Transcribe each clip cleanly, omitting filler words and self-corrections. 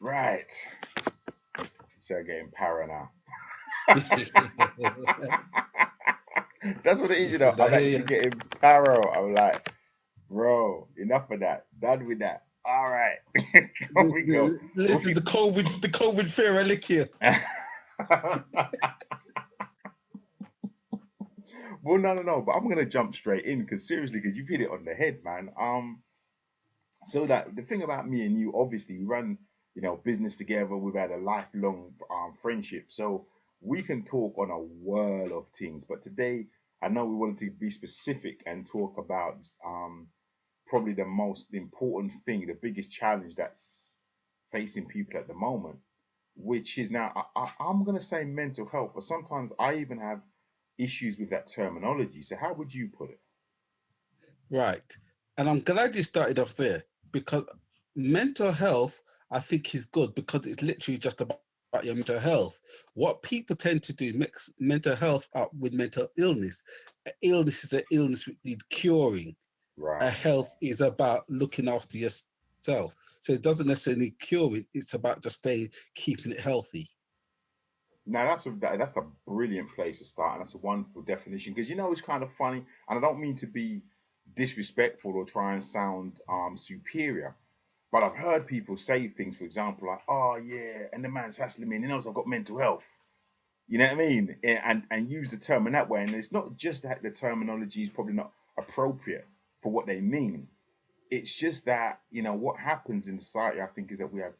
Right. So I'm getting para now. That's what it is, you know. Listen, I I'm hear actually you. getting paro. I'm like, bro, enough of that. Done with that. All right. Here we go. Listen, the COVID fear, I lick here. Well, no, no, no. But I'm gonna jump straight in because seriously, because you've hit it on the head, man. So that the thing about me and you, obviously, we run, business together. We've had a lifelong friendship, so we can talk on a whirl of things. But today, I know we wanted to be specific and talk about probably the most important thing, the biggest challenge that's facing people at the moment, which is now I'm gonna say mental health, but sometimes I even have issues with that terminology. So how would you put it? Right. And I'm glad you started off there because mental health, I think, is good because it's literally just about your mental health. What people tend to do mix mental health up with mental illness. A illness is an illness which need curing. A Right. health is about looking after yourself. So it doesn't necessarily need curing, it's about just staying, keeping it healthy. Now that's a brilliant place to start, and that's a wonderful definition because it's kind of funny, and I don't mean to be disrespectful or try and sound superior, but I've heard people say things, for example, like, "Oh yeah," and the man's hassling me, and he knows I've got mental health. You know what I mean? And use the term in that way, and it's not just that the terminology is probably not appropriate for what they mean. It's just that what happens in society, I think, is that we have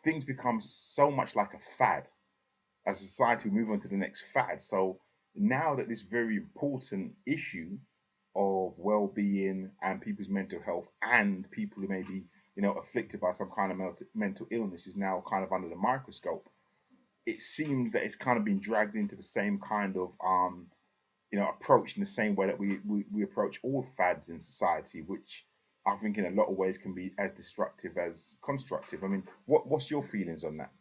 things become so much like a fad. As a society, we move on to the next fad. So now that this very important issue of well-being and people's mental health and people who may be afflicted by some kind of mental illness is now kind of under the microscope, it seems that it's kind of been dragged into the same kind of approach in the same way that we approach all fads in society, which I think in a lot of ways can be as destructive as constructive. I mean, what's your feelings on that?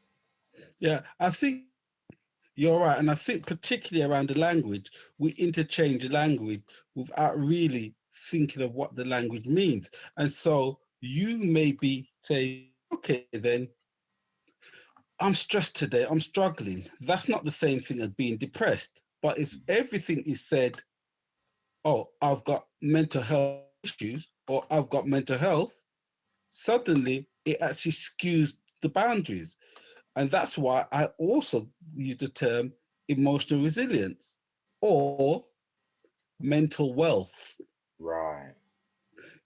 Yeah, I think you're right. And I think, particularly around the language, we interchange language without really thinking of what the language means. And so you may be saying, okay, then I'm stressed today, I'm struggling. That's not the same thing as being depressed. But if everything is said, oh, I've got mental health issues or I've got mental health, suddenly it actually skews the boundaries. And that's why I also use the term emotional resilience or mental wealth, Right.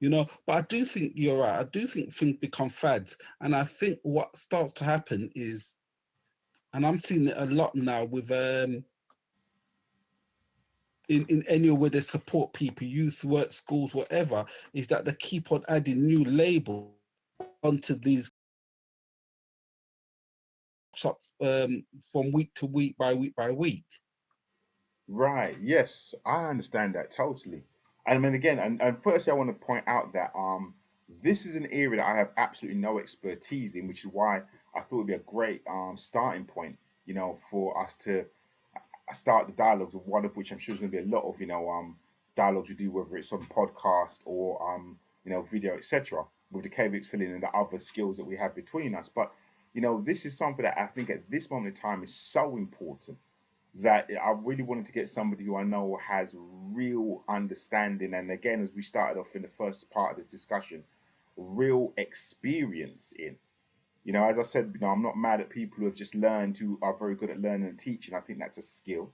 But I do think you're right. I do think things become fads. And I think what starts to happen is, and I'm seeing it a lot now with in anywhere where they support people, youth, work, schools, whatever, is that they keep on adding new labels onto these up from week to week by week by week. Right. Yes, I understand that totally. And I mean, again, and firstly, I want to point out that this is an area that I have absolutely no expertise in, which is why I thought it'd be a great starting point, for us to start the dialogues. One of which I'm sure is going to be a lot of dialogues we do, whether it's on podcast or video, etc. With the Kevix, Felin, and the other skills that we have between us. But this is something that I think at this moment in time is so important that I really wanted to get somebody who I know has real understanding. And again, as we started off in the first part of this discussion, real experience in. As I said, I'm not mad at people who have just learned, who are very good at learning and teaching. I think that's a skill.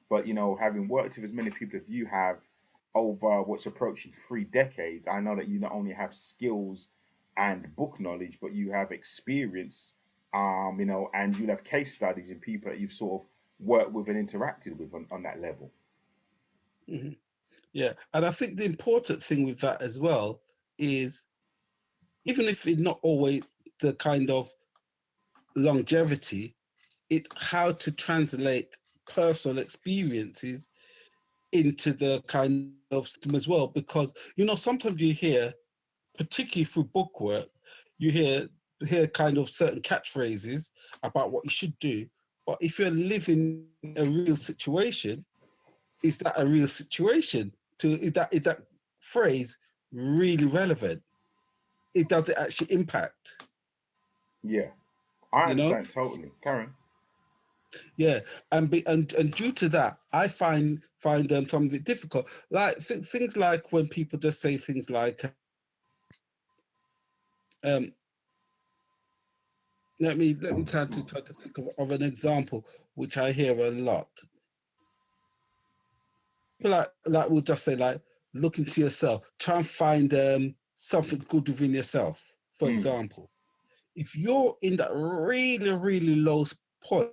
But, having worked with as many people as you have over what's approaching 3 decades, I know that you not only have skills and book knowledge, but you have experience, and you'll have case studies in people that you've sort of worked with and interacted with on that level. Mhm. Yeah, and I think the important thing with that as well is even if it's not always the kind of longevity, it how to translate personal experiences into the kind of system as well. Because sometimes you hear, particularly through book work, you hear kind of certain catchphrases about what you should do. But if you're living a real situation, is that a real situation? Is that phrase really relevant? It does it actually impact? Yeah, I You know, understand totally, Karen. yeah, and due to that, I find some of it difficult. Like things like when people just say things like, um, let me try to think of an example which I hear a lot. People like will just say like, look into yourself, try and find something good within yourself. For Mm, example, if you're in that really low point,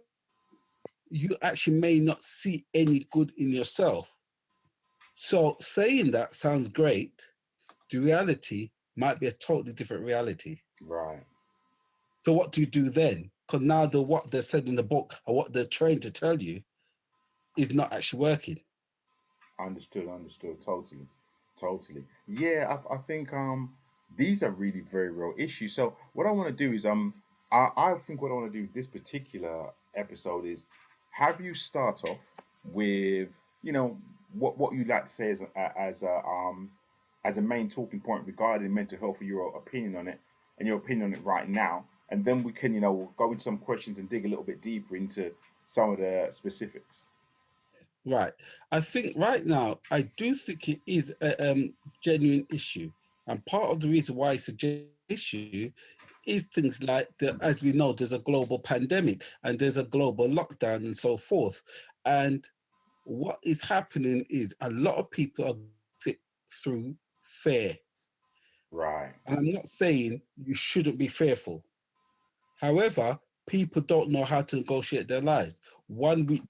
you actually may not see any good in yourself. So saying that sounds great. The reality might be a totally different reality. right. So what do you do then? Because now what they said in the book and what they're trying to tell you is not actually working. Understood, understood, totally, totally. Yeah, I think these are really very real issues. So what I want to do is I think what I want to do this particular episode is have you start off with you know what you'd like to say as a main talking point regarding mental health, or your opinion on it and your opinion on it right now, and then we can go into some questions and dig a little bit deeper into some of the specifics. Right. I think right now, I do think it is a genuine issue. And part of the reason why it's a genuine issue is things like, as we know, there's a global pandemic and there's a global lockdown and so forth. And what is happening is a lot of people are sit through fear. Right. And I'm not saying you shouldn't be fearful. However, people don't know how to negotiate their lives. One week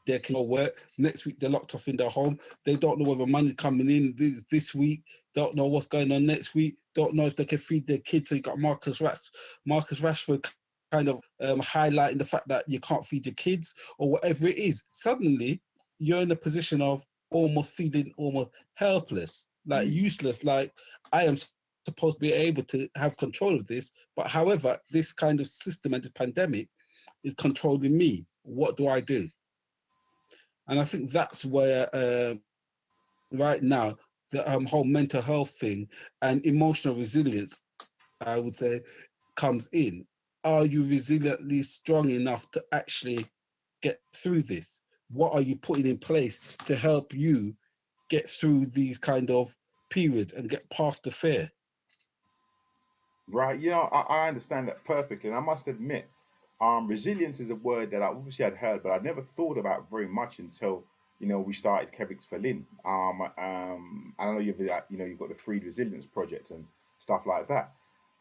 they can go work, next week they're locked off in their home. They don't know whether money's coming in this week, don't know what's going on next week, don't know if they can feed their kids. So you got Marcus Rashford kind of highlighting the fact that you can't feed your kids or whatever it is. Suddenly, you're in a position of almost feeling almost helpless, like Mm. useless, like I am supposed to be able to have control of this, but however, this kind of system and this pandemic is controlling me. What do I do? And I think that's where right now the whole mental health thing and emotional resilience, I would say, comes in. Are you resiliently strong enough to actually get through this? What are you putting in place to help you get through these kind of periods and get past the fear? Right. I understand that perfectly. And I must admit, resilience is a word that I obviously had heard, but I never thought about very much until, we started Kevix Felin. I know you've got the Freed Resilience Project and stuff like that.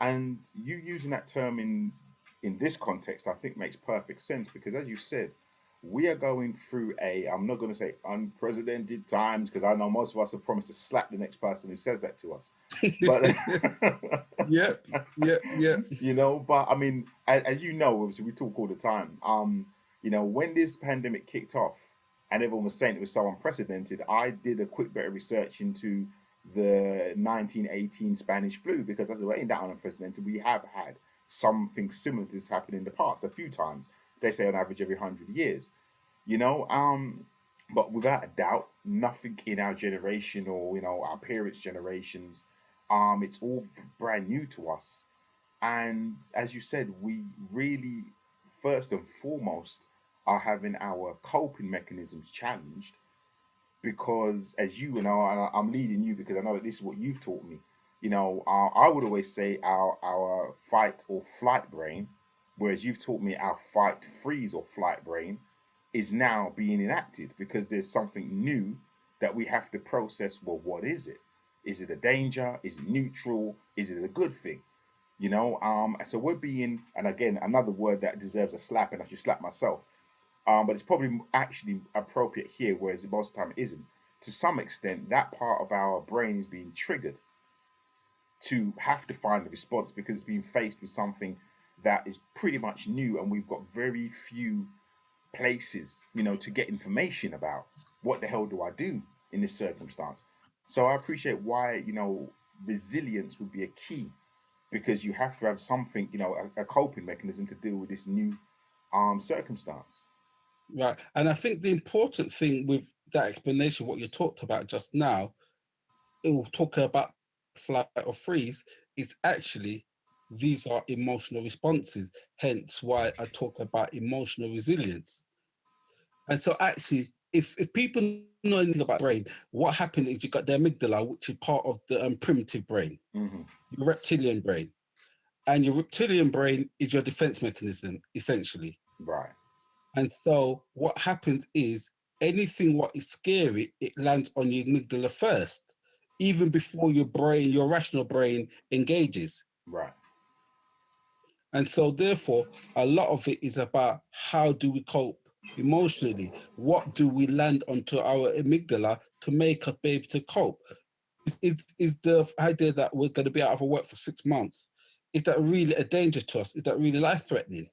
And you using that term in this context, I think makes perfect sense because as you said, we are going through I'm not going to say unprecedented times because I know most of us have promised to slap the next person who says that to us. But Yep, yep, yep. but I mean, as you know, obviously we talk all the time. When this pandemic kicked off and everyone was saying it was so unprecedented, I did a quick bit of research into the 1918 Spanish flu because I said, well, ain't that unprecedented? We have had something similar to this happen in the past a few times. They say on average every 100 years. You know, um, but without a doubt, nothing in our generation or our parents' generations, it's all brand new to us. And as you said, we really, first and foremost, are having our coping mechanisms challenged because, as you know, and I'm leading you because I know that this is what you've taught me. I would always say our fight or flight brain, whereas you've taught me our fight, freeze, or flight brain, is now being enacted because there's something new that we have to process. Well, what is it? Is it a danger? Is it neutral? Is it a good thing? So we're being, and again, another word that deserves a slap, and I should slap myself. But it's probably actually appropriate here, whereas most of the time it isn't. To some extent, that part of our brain is being triggered to have to find a response because it's being faced with something that is pretty much new, and we've got very few places, to get information about what the hell do I do in this circumstance. So I appreciate why, resilience would be a key because you have to have something, a coping mechanism to deal with this new circumstance. Right. And I think the important thing with that explanation, what you talked about just now, it will talk about flight or freeze, is actually these are emotional responses, hence why I talk about emotional resilience. And so actually, if people know anything about the brain, what happened is you got the amygdala, which is part of the primitive brain, Hmm. your reptilian brain. And your reptilian brain is your defense mechanism, essentially. Right. And so what happens is anything what is scary, it lands on your amygdala first, even before your brain, your rational brain engages. Right. And so therefore, a lot of it is about how do we cope emotionally? What do we land onto our amygdala to make us be able to cope? Is the idea that we're going to be out of work for 6 months, is that really a danger to us? Is that really life threatening?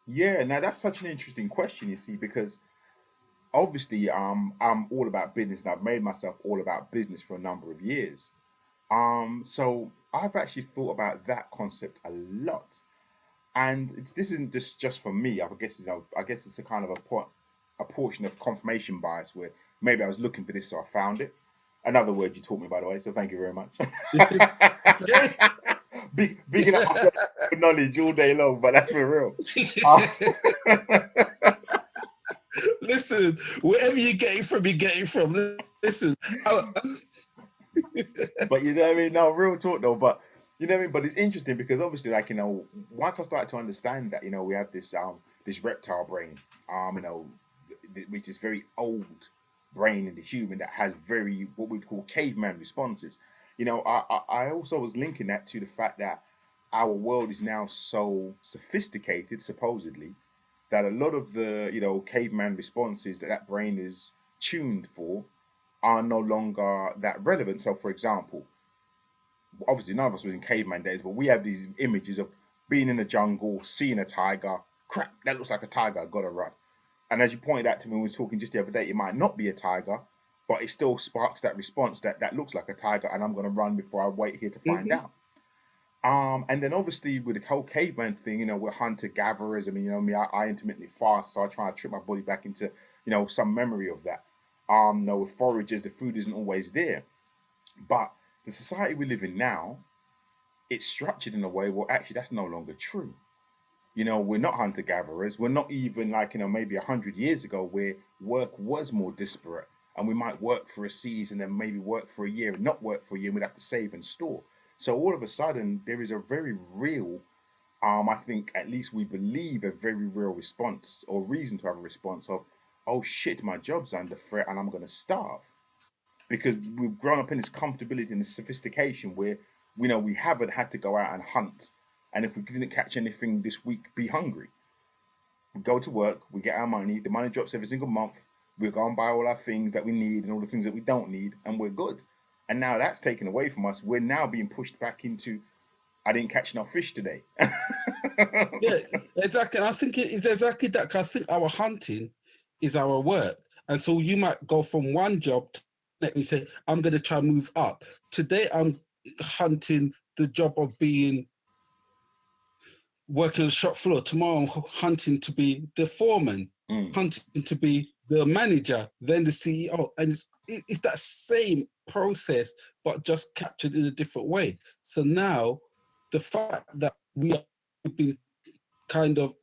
Yeah. Now that's such an interesting question, you see, because obviously, I'm all about business, and I've made myself all about business for a number of years. So I've actually thought about that concept a lot, and this isn't just for me. I guess it's a kind of a portion of confirmation bias where maybe I was looking for this, so I found it. Another word you taught me, by the way, so thank you very much. Okay. Bigging up myself for knowledge all day long, but that's for real. Uh, Listen, wherever you get it from, you get it from. Listen, but you know what I mean? No, real talk though. But you know what I mean? But it's interesting because obviously, like, once I started to understand that, we have this reptile brain, which is very old brain in the human that has very what we'd call caveman responses. I also was linking that to the fact that our world is now so sophisticated, supposedly, that a lot of the caveman responses that brain is tuned for are no longer that relevant. So, for example, obviously none of us was in caveman days, but we have these images of being in the jungle, seeing a tiger. Crap, that looks like a tiger. I gotta run. And as you pointed out to me when we were talking just the other day, it might not be a tiger, but it still sparks that response that looks like a tiger, and I'm gonna run before I wait here to find Mhm. out. And then obviously with the whole caveman thing, we're hunter gatherers. I mean, me, I intermittently fast, so I try to trick my body back into, some memory of that. With foragers, the food isn't always there. But the society we live in now, it's structured in a way where actually that's no longer true. We're not hunter gatherers. We're not even like, maybe 100 years ago where work was more disparate, and we might work for a season and maybe work for a year and not work for a year, and we'd have to save and store. So all of a sudden, there is a very real, I think at least we believe a very real response or reason to have a response of, oh shit, my job's under threat and I'm going to starve, because we've grown up in this comfortability and this sophistication where we know we haven't had to go out and hunt. And if we didn't catch anything this week, be hungry. We go to work, we get our money, the money drops every single month. We go and buy all our things that we need and all the things that we don't need, and we're good. And now that's taken away from us. We're now being pushed back into, I didn't catch enough fish today. Yeah, exactly. I think it is exactly that. 'Cause I think our hunting is our work. And so you might go from one job to next and say, I'm going to try and move up. Today, I'm hunting the job of being working on the shop floor. Tomorrow, I'm hunting to be the foreman, Mm, hunting to be the manager, then the CEO. And it's that same process, but just captured in a different way. So now, the fact that we are being kind of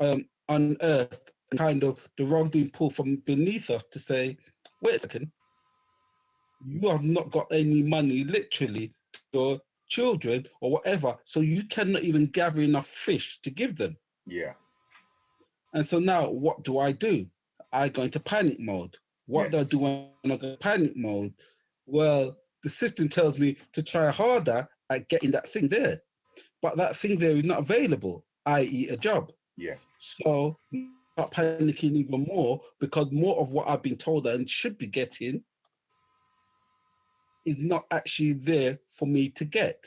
unearthed and kind of the rug being pulled from beneath us to say, wait a second, you have not got any money literally to your children or whatever, so you cannot even gather enough fish to give them. yeah. And so now what do? I go into panic mode. What do I do Yes. when I go into panic mode? Well, the system tells me to try harder at getting that thing there. But that thing there is not available, i.e. a job. Yeah. So I start panicking even more because more of what I've been told and should be getting is not actually there for me to get.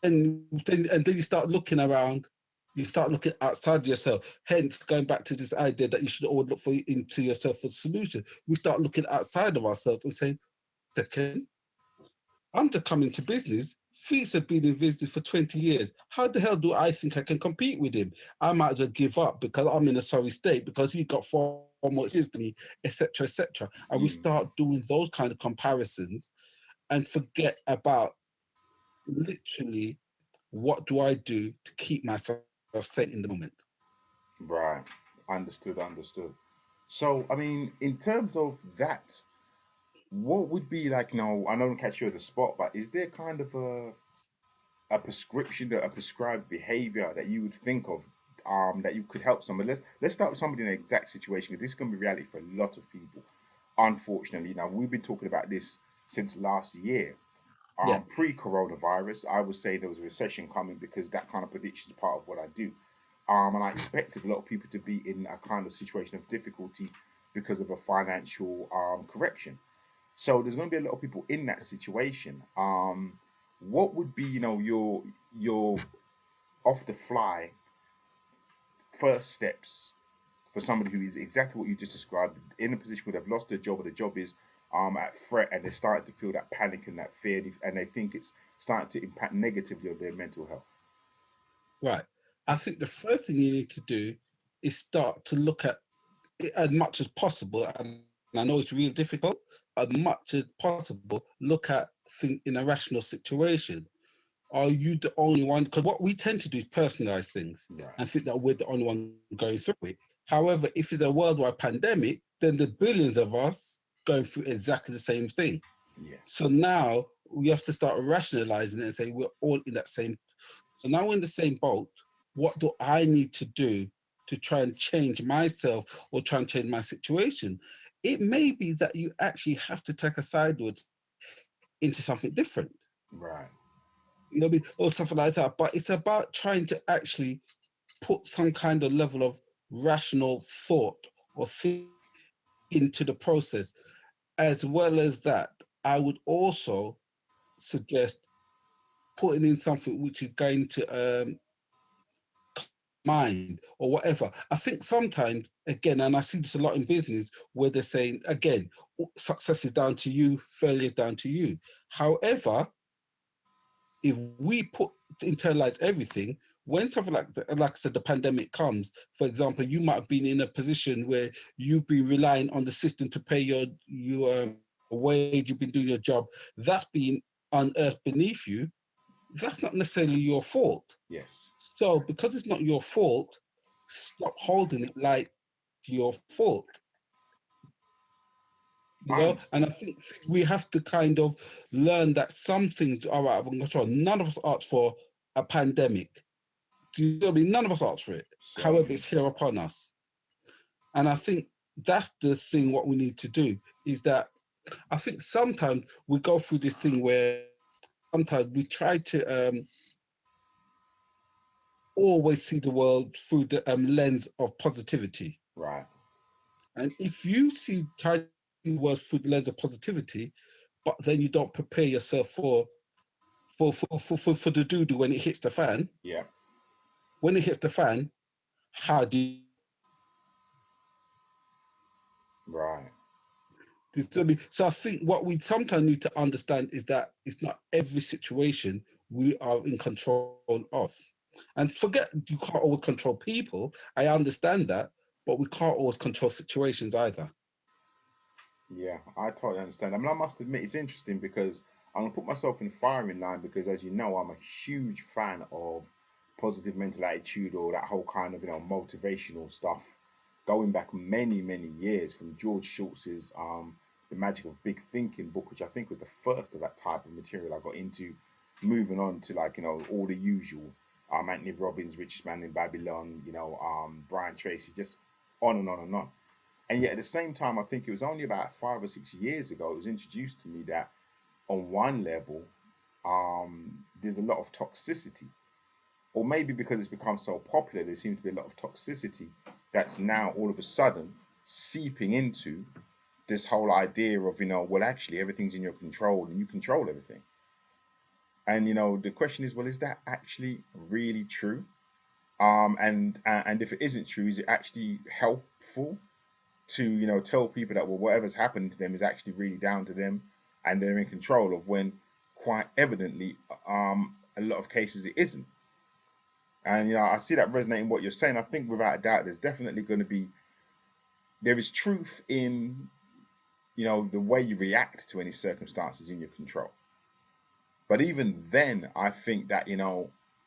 And then you start looking around, you start looking outside yourself. Hence, going back to this idea that you should always look into yourself for solution. We start looking outside of ourselves and saying, second, I'm just coming to business. Feats have been in business for 20 years. How the hell do I think I can compete with him? I might as well give up because I'm in a sorry state because he got 4 more years than me, etc., etc. And we Mm, start doing those kind of comparisons and forget about literally, what do I do to keep myself sane in the moment? Right. Understood. Understood. So, I mean, in terms of that, what would be like? I don't catch you at the spot, but is there kind of a prescription, a prescribed behavior that you would think of, that you could help somebody? Let's start with somebody in an exact situation, because this is going to be reality for a lot of people. Unfortunately, now we've been talking about this since last year. Yeah, Pre-coronavirus, I would say there was a recession coming, because that kind of prediction is part of what I do. And I expected a lot of people to be in a kind of situation of difficulty because of a financial correction. So there's going to be a lot of people in that situation. What would be, your off the fly first steps for somebody who is exactly what you just described, in a position where they've lost their job, or the job is at threat, and they're starting to feel that panic and that fear, and they think it's starting to impact negatively on their mental health? right. I think the first thing you need to do is start to look at it as much as possible, and I know it's real difficult, as much as possible, look at things in a rational situation. Are you the only one? Because what we tend to do is personalize things Right. and think that we're the only one going through it. However, if it's a worldwide pandemic, then the billions of us going through exactly the same thing. Yes. So now we have to start rationalizing it and say we're all in that same. So now we're in the same boat. What do I need to do to try and change myself or try and change my situation? It may be that you actually have to take a sideways into something different, Right. you know, or something like that. But it's about trying to actually put some kind of level of rational thought or thinking into the process. As well as that, I would also suggest putting in something which is going to calm your mind or whatever. I think sometimes, again, and I see this a lot in business, where they're saying, again, success is down to you, failure is down to you. However, if we put internalize everything, when something like I said, the pandemic comes, for example, you might have been in a position where you've been relying on the system to pay your wage, you've been doing your job, that's been unearthed beneath you. That's not necessarily your fault. Yes. So because it's not your fault, stop holding it like your fault. You I know, understand. and I think we have to kind of learn that some things are out of control. None of us asked for a pandemic. Do you know what I mean? None of us asked for it. However, Certainly. it's here upon us. And I think that's the thing what we need to do is that I think sometimes we go through this thing where sometimes we try to always see the world through the lens of positivity. Right. And if you try to see the world through the lens of positivity, but then you don't prepare yourself for the doo doo when it hits the fan. Yeah. When it hits the fan, how do you Right. so I think what we sometimes need to understand is that it's not every situation we are in control of. And forget you can't always control people. I understand that, but we can't always control situations either. Yeah, I totally understand. I mean, I must admit, it's interesting, because I'm gonna put myself in the firing line, because, as you know, I'm a huge fan of positive mental attitude, or that whole kind of motivational stuff, going back many many years, from George Schultz's The Magic of Big Thinking book, which I think was the first of that type of material I got into. Moving on to, like, all the usual, Anthony Robbins, Richest Man in Babylon, Brian Tracy, just on and on and on. And yet, at the same time, I think it was only about 5 or 6 years ago it was introduced to me that, on one level, there's a lot of toxicity, or maybe because it's become so popular, there seems to be a lot of toxicity that's now all of a sudden seeping into this whole idea of, well, actually, everything's in your control and you control everything. And the question is, well, is that actually really true? And if it isn't true, is it actually helpful to tell people that, well, whatever's happened to them is actually really down to them, and they're in control of, when quite evidently, a lot of cases it isn't. And I see that resonating what you're saying. I think, without a doubt, there's definitely going to be there is truth in the way you react to any circumstances in your control. But even then, I think that,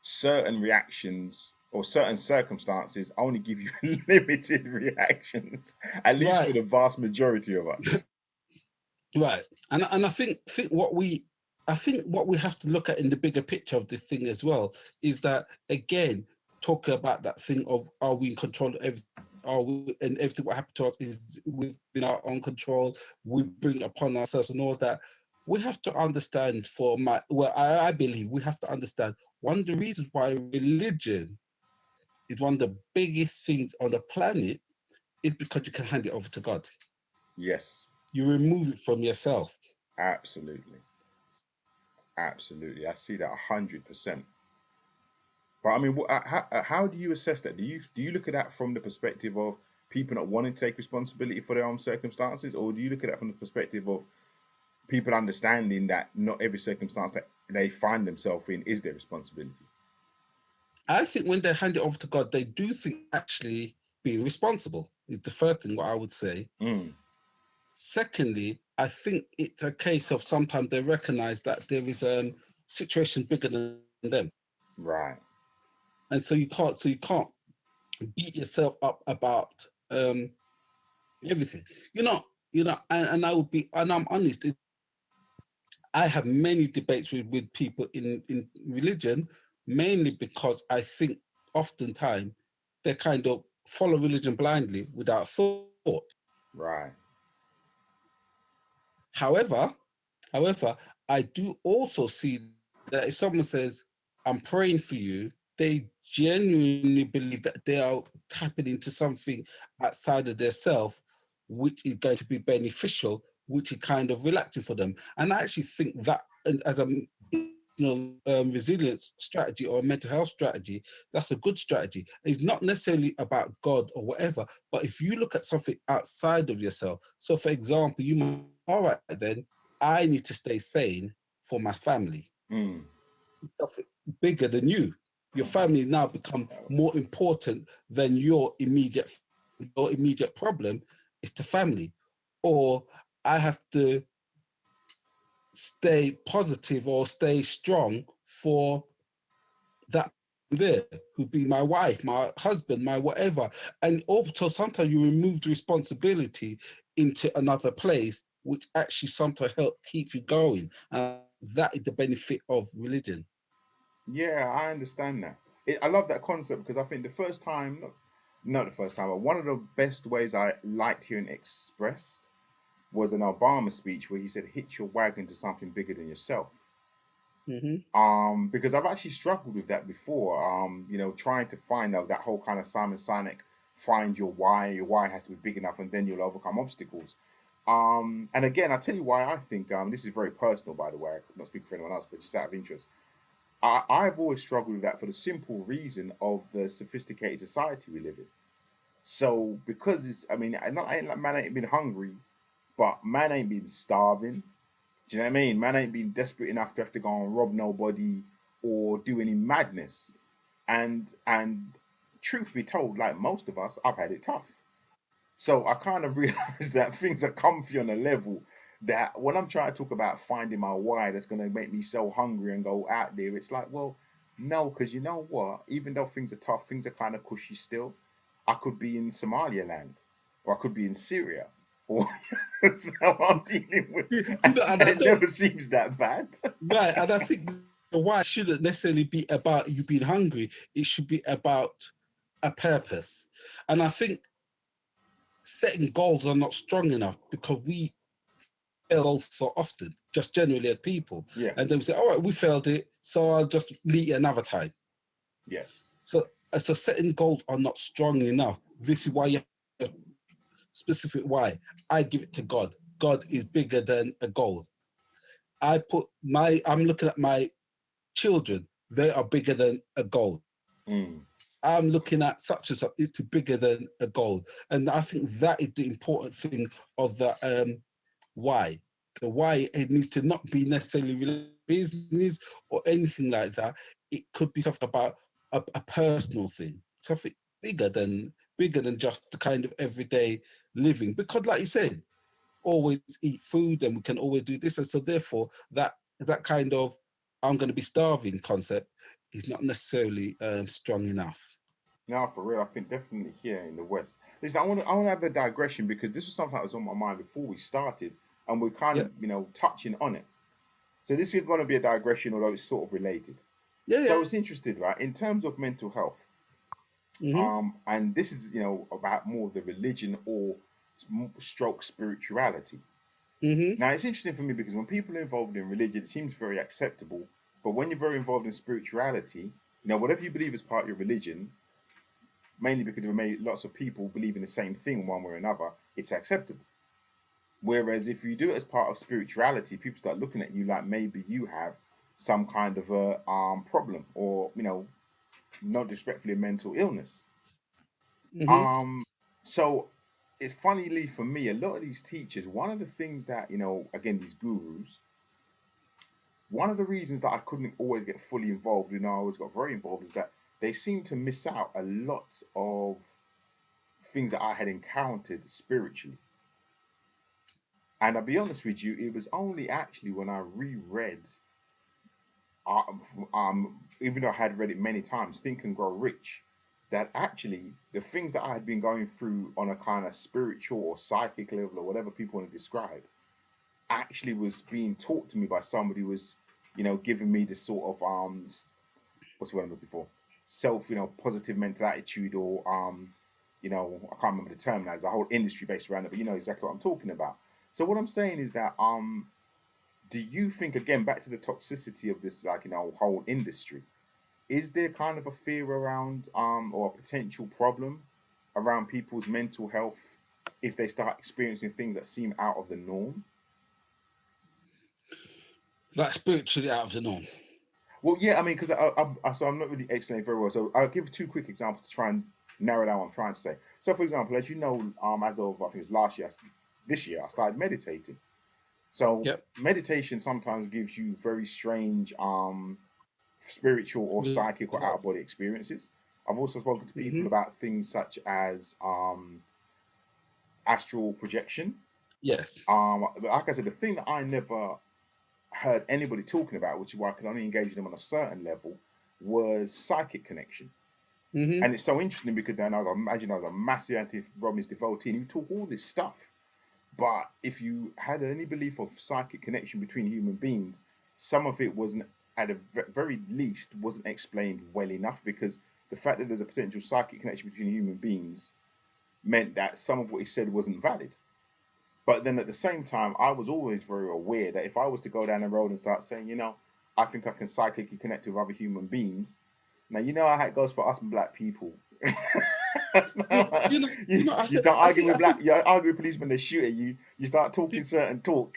certain reactions or certain circumstances only give you limited reactions, at least for Right, the vast majority of us. right. And I think what we have to look at in the bigger picture of this thing as well is that, again, talk about that thing of, are we in control of everything? Are we, and everything what happened to us is within our own control? We bring it upon ourselves and all that. We have to understand, I believe we have to understand, one of the reasons why religion is one of the biggest things on the planet is because you can hand it over to God. Yes, You remove it from yourself. absolutely. Absolutely. I see that 100%. But I mean, how do you assess that? Do you look at that from the perspective of people not wanting to take responsibility for their own circumstances, or do you look at that from the perspective of people understanding that not every circumstance that they find themselves in is their responsibility? I think when they hand it over to God, they do think actually being responsible is the first thing what I would say. Mm, Secondly, I think it's a case of sometimes they recognize that there is a situation bigger than them, right. and so you can't beat yourself up about everything. You know, and I would be, and I'm honest. I have many debates with people in religion, mainly because I think oftentimes they kind of follow religion blindly without thought. Right. However, however, I do also see that if someone says, I'm praying for you, they genuinely believe that they are tapping into something outside of their self, which is going to be beneficial, which is kind of relaxing for them. And I actually think that, as a resilience strategy or a mental health strategy, that's a good strategy. It's not necessarily about God or whatever, but if you look at something outside of yourself, so for example, you might, all right, then I need to stay sane for my family. Mm. Something bigger than you. Your family now become more important than your immediate problem is the family. Or I have to stay positive or stay strong for that there who be my wife, my husband, my whatever. And also sometimes you remove the responsibility into another place, which actually sometimes help keep you going. And I think that is the benefit of religion. Yeah, I understand that. I love that concept because I think the first time, not the first time, but one of the best ways I liked hearing expressed was an Obama speech where he said, "Hit your wagon to something bigger than yourself." Hmm. Because I've actually struggled with that before. Trying to find out that whole kind of Simon Sinek, find your why. Your why has to be big enough, and then you'll overcome obstacles. And again, I'll tell you why I think this is very personal, by the way. I could not speak for anyone else, but just out of interest. I've always struggled with that for the simple reason of the sophisticated society we live in. So because I mean, I ain't like man ain't been hungry, but man ain't been starving. Do you know what I mean? Man ain't been desperate enough to have to go and rob nobody or do any madness. And truth be told, like most of us, I've had it tough. So I kind of realized that things are comfy on a level that when I'm trying to talk about finding my why that's going to make me so hungry and go out there, it's like, well, no, because you know what? Even though things are tough, things are kind of cushy still. I could be in Somalia land, or I could be in Syria, or that's how I'm dealing with, And and I it don't, never seems that bad. right. And I think the why shouldn't necessarily be about you being hungry. It should be about a purpose. And I think setting goals are not strong enough because we fail goals so often, just generally as people. And Yeah. then we say, all right, we failed it, so I'll just meet it another time. Yes. So setting goals are not strong enough. This is why you have specific why. I give it to God. God is bigger than a goal. I'm looking at my children. They are bigger than a goal. Mm. I'm looking at such and such, it's bigger than a goal. And I think that is the important thing of the why. The why, it needs to not be necessarily related to business or anything like that. It could be something about a personal thing, something bigger than just the kind of everyday living. Because like you said, always eat food and we can always do this. And so therefore that kind of I'm going to be starving concept is not necessarily strong enough. Now, for real, I think definitely here in the West. Listen, I want to have a digression because this was something that was on my mind before we started, and we're kind Yeah, of, touching on it. So this is going to be a digression, although it's sort of related. yeah, So yeah. it's interesting, right? In terms of mental health, Mhm, and this is, about more of the religion or stroke spirituality. mhm, Now, it's interesting for me because when people are involved in religion, it seems very acceptable. But when you're very involved in spirituality, whatever you believe is part of your religion, mainly because lots of people believe in the same thing one way or another, it's acceptable. Whereas if you do it as part of spirituality, people start looking at you like maybe you have some kind of a problem, or not disrespectfully, a mental illness. mhm. Um, so it's funnily for me, a lot of these teachers, one of the things that, again, these gurus, one of the reasons that I couldn't always get fully involved, I always got very involved, is that they seem to miss out a lot of things that I had encountered spiritually. And I'll be honest with you, it was only actually when I reread, even though I had read it many times, Think and Grow Rich, that actually the things that I had been going through on a kind of spiritual or psychic level or whatever people want to describe actually was being taught to me by somebody who was, giving me this sort of what's the word I'm looking for? Self, positive mental attitude, or I can't remember the term now. There's a whole industry based around it, but you know exactly what I'm talking about. So what I'm saying is that do you think, again, back to the toxicity of this, like, whole industry, is there kind of a fear around or a potential problem around people's mental health if they start experiencing things that seem out of the norm? Like spiritually out of the norm. Well, yeah, I mean, because so I'm not really explaining very well. So I'll give two quick examples to try and narrow down what I'm trying to say. So, for example, as you know, as of I think it's last year, this year, I started meditating. So Yep. meditation sometimes gives you very strange spiritual or psychic or out of Results. body experiences. I've also spoken to people Mhm. about things such as astral projection. Yes. Like I said, the thing that I never heard anybody talking about, which is why I could only engage them on a certain level, was psychic connection. Mhm. And it's so interesting because then I was a massive anti-Romney's devotee, and you talk all this stuff. But if you had any belief of psychic connection between human beings, some of it wasn't, at the very least, wasn't explained well enough, because the fact that there's a potential psychic connection between human beings meant that some of what he said wasn't valid. But then at the same time, I was always very aware that if I was to go down the road and start saying, I think I can psychically connect with other human beings. Now, you know how it goes for us black people. Yeah, you, I you think, start I arguing think, with I think, black, you argue with policemen, they shoot at you. You start talking thi- certain talk,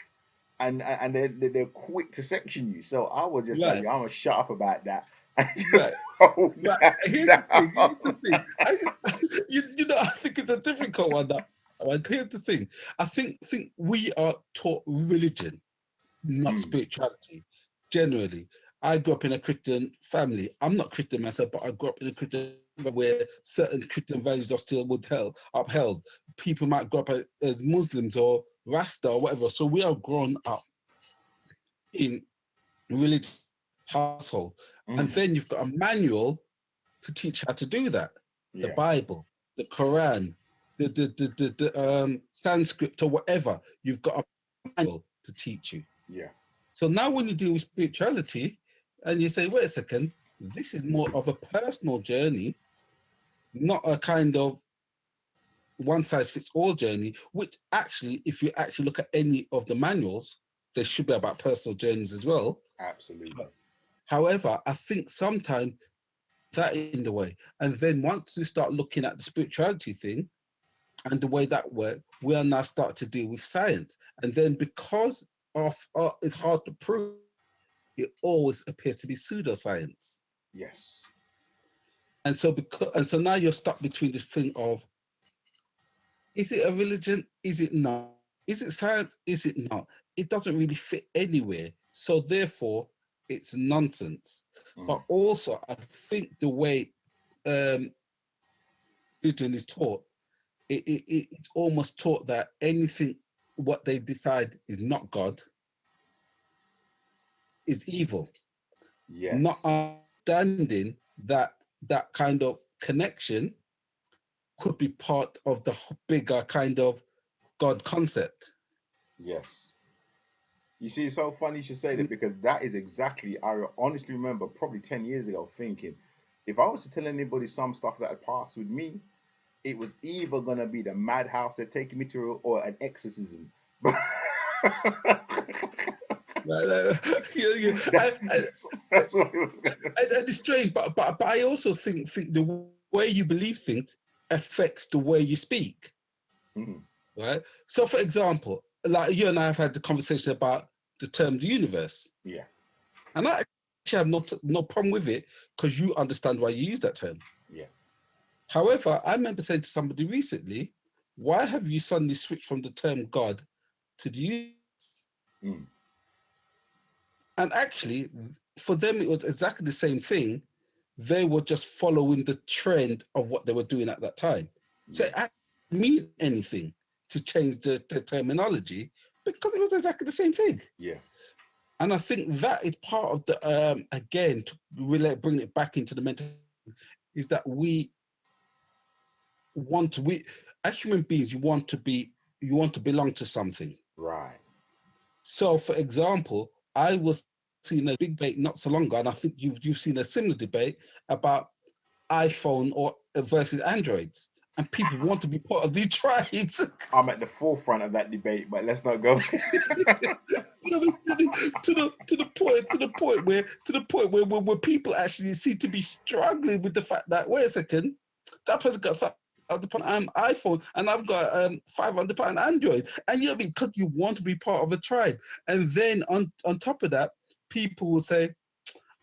and they're quick to section you. So I was just like, right, yeah, I'm gonna shut up about that and just right, hold right. that Here's the thing. down. Here's the thing. I think it's a difficult one. That one. Here's the thing. I think we are taught religion, not Mm, spirituality. Generally, I grew up in a Christian family. I'm not Christian myself, but I grew up in a Christian family where certain Christian values are still upheld. People might grow up as Muslims or Rasta or whatever. So we are grown up in religious household, and mm, then you've got a manual to teach how to do that. The yeah, Bible, the Quran, the Sanskrit or whatever. You've got a manual to teach you. yeah, So now when you deal with spirituality and you say, wait a second, this is more of a personal journey, not a kind of one size fits all journey, which actually, if you actually look at any of the manuals, they should be about personal journeys as well. absolutely. However, I think sometimes that is in the way. And then once we start looking at the spirituality thing and the way that works, we are now start to deal with science. And then because of it's hard to prove, it always appears to be pseudoscience. Yes. And so now you're stuck between this thing of, is it a religion? Is it not? Is it science? Is it not? It doesn't really fit anywhere. So therefore, it's nonsense. Mm, But also, I think the way um, religion is taught, it's almost taught that anything what they decide is not God is evil. not Yes. understanding that that kind of connection could be part of the bigger kind of God concept. Yes. You see, it's so funny you should say that because that is exactly, I honestly remember probably 10 years ago thinking, if I was to tell anybody some stuff that had passed with me, it was either going to be the madhouse they're taking me to or an exorcism. Yeah, yeah. that's, that's what it was going to And it's strange, but I also think the way you believe things affects the way you speak, be. Mhm. right? So, for example, like you and I have had the conversation about the term the universe, Yeah. and I actually have no problem with it because you understand why you use that term. Yeah. However, I remember saying to somebody recently, "Why have you suddenly switched from the term God to the universe?" Mm. And actually, for them, it was exactly the same thing. They were just following the trend of what they were doing at that time. So Yeah. it didn't mean anything to change the terminology because it was exactly the same thing. Yeah. And I think that is part of the again to really bring it back into the mental is that we as human beings you want to belong to something. Right. So, for example, I was seeing a big debate not so long ago, and I think you've seen a similar debate about iPhone or versus Androids, and people want to be part of these tribes. I'm at the forefront of that debate, but let's not go. To the point where people actually seem to be struggling with the fact that wait a second, that person got £1,000 iPhone and I've got £500 Android, and you know because you want to be part of a tribe, and then on top of that, people will say,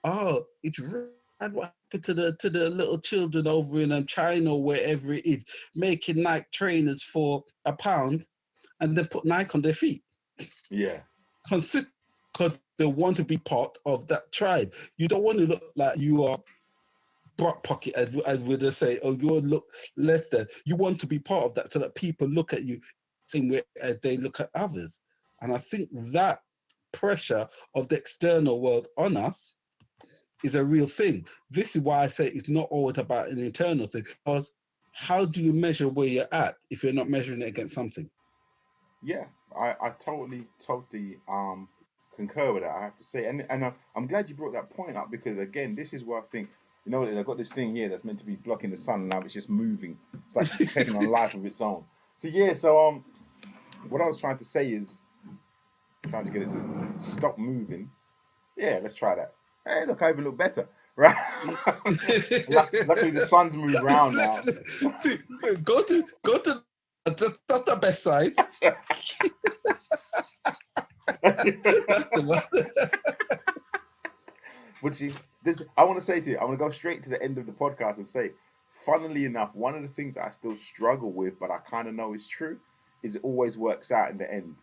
"Oh, it's really bad what happened to the little children over in China or wherever it is, making Nike trainers for £1 and then put Nike on their feet." Yeah. Consist because they want to be part of that tribe. You don't want to look like you are butt pocket, as would they say, or you look less than. You want to be part of that so that people look at you the same way as they look at others. And I think that pressure of the external world on us is a real thing. This is why I say it's not always about an internal thing. Because how do you measure where you're at if you're not measuring it against something? Yeah. I totally concur with that. I have to say, and I'm glad you brought that point up because again, this is where I think I've got this thing here that's meant to be blocking the sun, and now it's just moving. It's like taking on life of its own. So yeah, what I was trying to say is trying to get it to stop moving. Yeah, let's try that. Hey, look, I even look better, right? Luckily, the sun's moved round now. Go to just not the best side. That's right. That's the one. But see, this I want to say to you, I want to go straight to the end of the podcast and say, funnily enough, one of the things I still struggle with, but I kind of know is true, is it always works out in the end.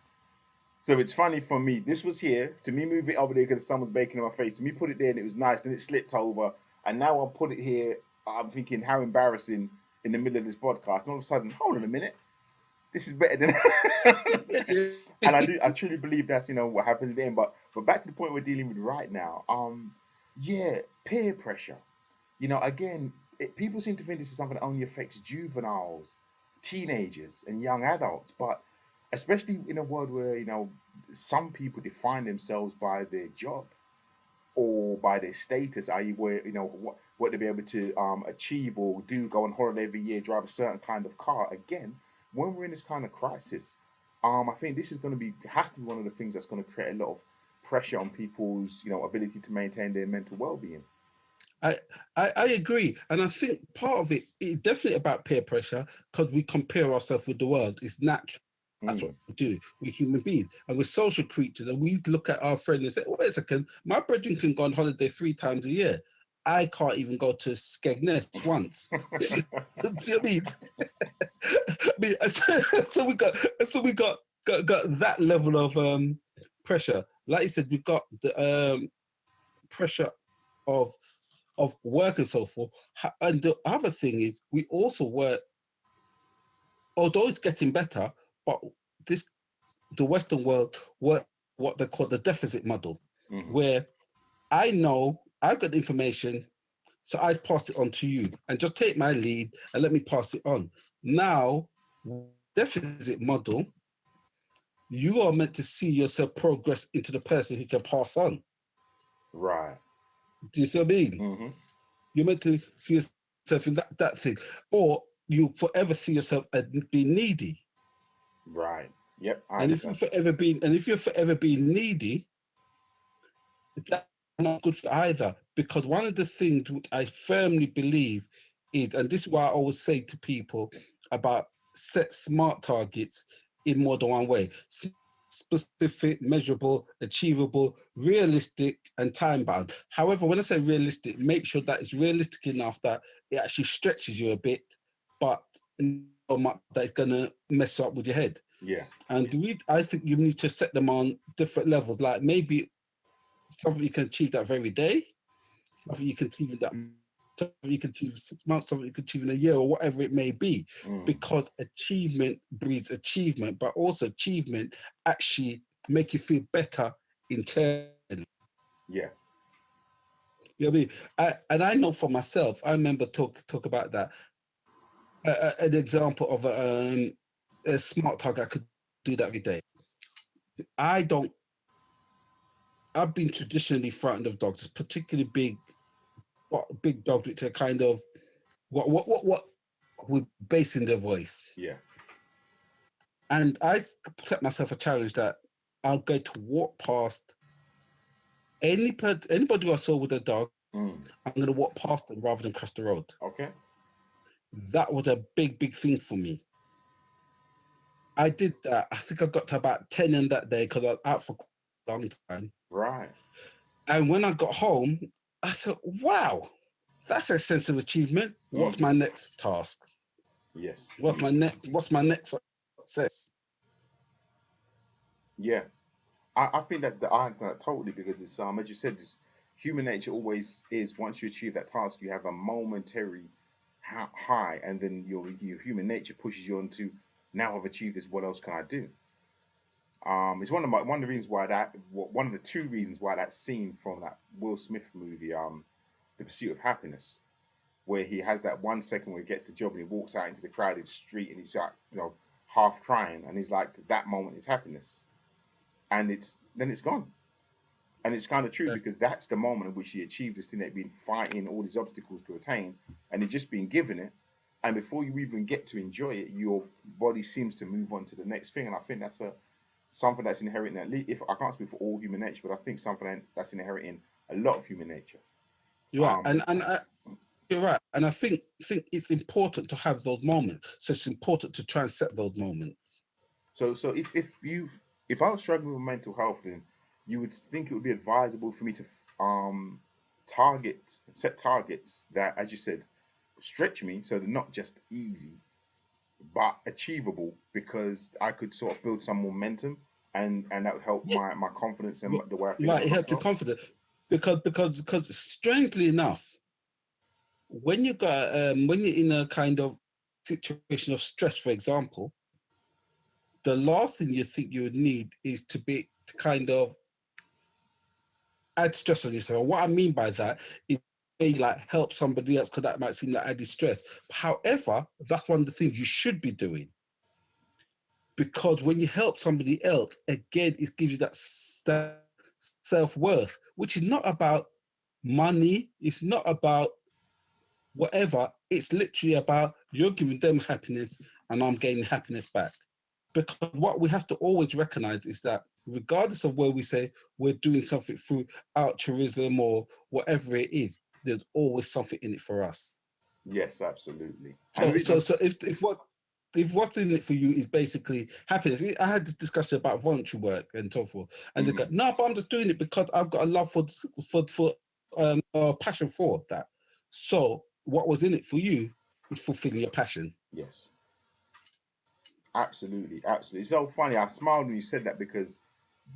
So it's funny for me. This was here. To me, move it over there because the sun was baking in my face. To me, put it there and it was nice. Then it slipped over, and now I'll put it here. I'm thinking how embarrassing in the middle of this podcast. And all of a sudden, hold on a minute, this is better than. And I truly believe that's what happens then. But back to the point we're dealing with right now. Yeah, peer pressure. Again, people seem to think this is something that only affects juveniles, teenagers, and young adults. But especially in a world where some people define themselves by their job or by their status, i.e., where what they'll be able to achieve or do, go on holiday every year, drive a certain kind of car. Again, when we're in this kind of crisis, I think this is going to be has to be one of the things that's going to create a lot of pressure on people's ability to maintain their mental well-being. I, I agree, and I think part of it is definitely about peer pressure because we compare ourselves with the world. It's natural. That's what Mm. we do. We're human beings, and we're social creatures. And we look at our friend and say, "Wait a second, my brethren can go on holiday 3 times a year. I can't even go to Skegness once." Do you know what I mean? I mean, so we got that level of pressure. Like you said, we got the pressure of work and so forth. And the other thing is, we also work, although it's getting better, but this the Western world work what they call the deficit model, Hmm. where I know I've got the information, so I pass it on to you, and just take my lead and let me pass it on. Now, deficit model, you are meant to see yourself progress into the person who can pass on. Right. Do you see what I mean? Mm-hmm. You're meant to see yourself in that thing, or you forever see yourself as being needy. Right. Yep. I And if you understand. forever being, and if you're forever being needy, that's not good either. Because one of the things which I firmly believe is, and this is why I always say to people about set smart targets in more than one way: specific, measurable, achievable, realistic, and time bound. However, when I say realistic, make sure that it's realistic enough that it actually stretches you a bit, but not so much that it's going to mess up with your head. Yeah. And I think you need to set them on different levels. Like maybe something you can achieve that very day, something you can achieve in that month, something you can achieve in 6 months, something you can achieve in a year, or whatever it may be. Mm. Because achievement breeds achievement, but also achievement actually make you feel better internally. Yeah. You know what I mean? And I know for myself, I remember talk about that. An example of a smart target I could do that every day. I don't. I've been traditionally frightened of dogs, particularly big dogs which are kind of what with bass in their voice. Yeah. And I set myself a challenge that I'll go to walk past anybody who I saw with a dog. Mm. I'm going to walk past them rather than cross the road. Okay. That was a big thing for me. I did that. I think I got to about 10 in that day because I was out for a long time. Right. And when I got home, I thought, wow, that's a sense of achievement. What's Mm. my next task? Yes. What's my next success? Yeah. I think that I understand that totally because it's as you said, this human nature always is once you achieve that task, you have a momentary high, and then your human nature pushes you on to now I've achieved this. What else can I do? It's one of the reasons why one of the two reasons why that scene from that Will Smith movie, The Pursuit of Happiness, where he has that 1 second where he gets the job and he walks out into the crowded street and he's like, half crying, and he's like, that moment is happiness, and it's gone. And it's kind of true Yeah. because that's the moment in which he achieved this thing that he'd been fighting all these obstacles to attain, and he'd just been given it. And before you even get to enjoy it, your body seems to move on to the next thing. And I think that's something that's inherent in at least, if I can't speak for all human nature, but I think something that's inherent in a lot of human nature. You're right. Um, You're right. And I think it's important to have those moments. So it's important to try and set those moments. so if I was struggling with mental health, then you would think it would be advisable for me to um set targets that, as you said, stretch me so they're not just easy but achievable, because I could sort of build some momentum, and that would help Yeah. my confidence and Right. the way I feel Right. about It helps you myself. confident because strangely enough, when you're in a kind of situation of stress, for example, the last thing you think you would need is to kind of add stress on yourself. What I mean by that is maybe like help somebody else because that might seem like added stress. However, that's one of the things you should be doing, because when you help somebody else, again, it gives you that self worth, which is not about money. It's not about whatever. It's literally about you're giving them happiness and I'm gaining happiness back. Because what we have to always recognize is that regardless of where we say we're doing something through altruism or whatever it is, there's always something in it for us. Yes, absolutely. And the So so reason, so if what's in it for you is basically happiness. I had this discussion about voluntary work and so forth, and they go, mhm, no, but I'm just doing it because I've got a love for passion for that. So what was in it for you is fulfilling your passion. yes, absolutely, absolutely. It's so funny. I smiled when you said that because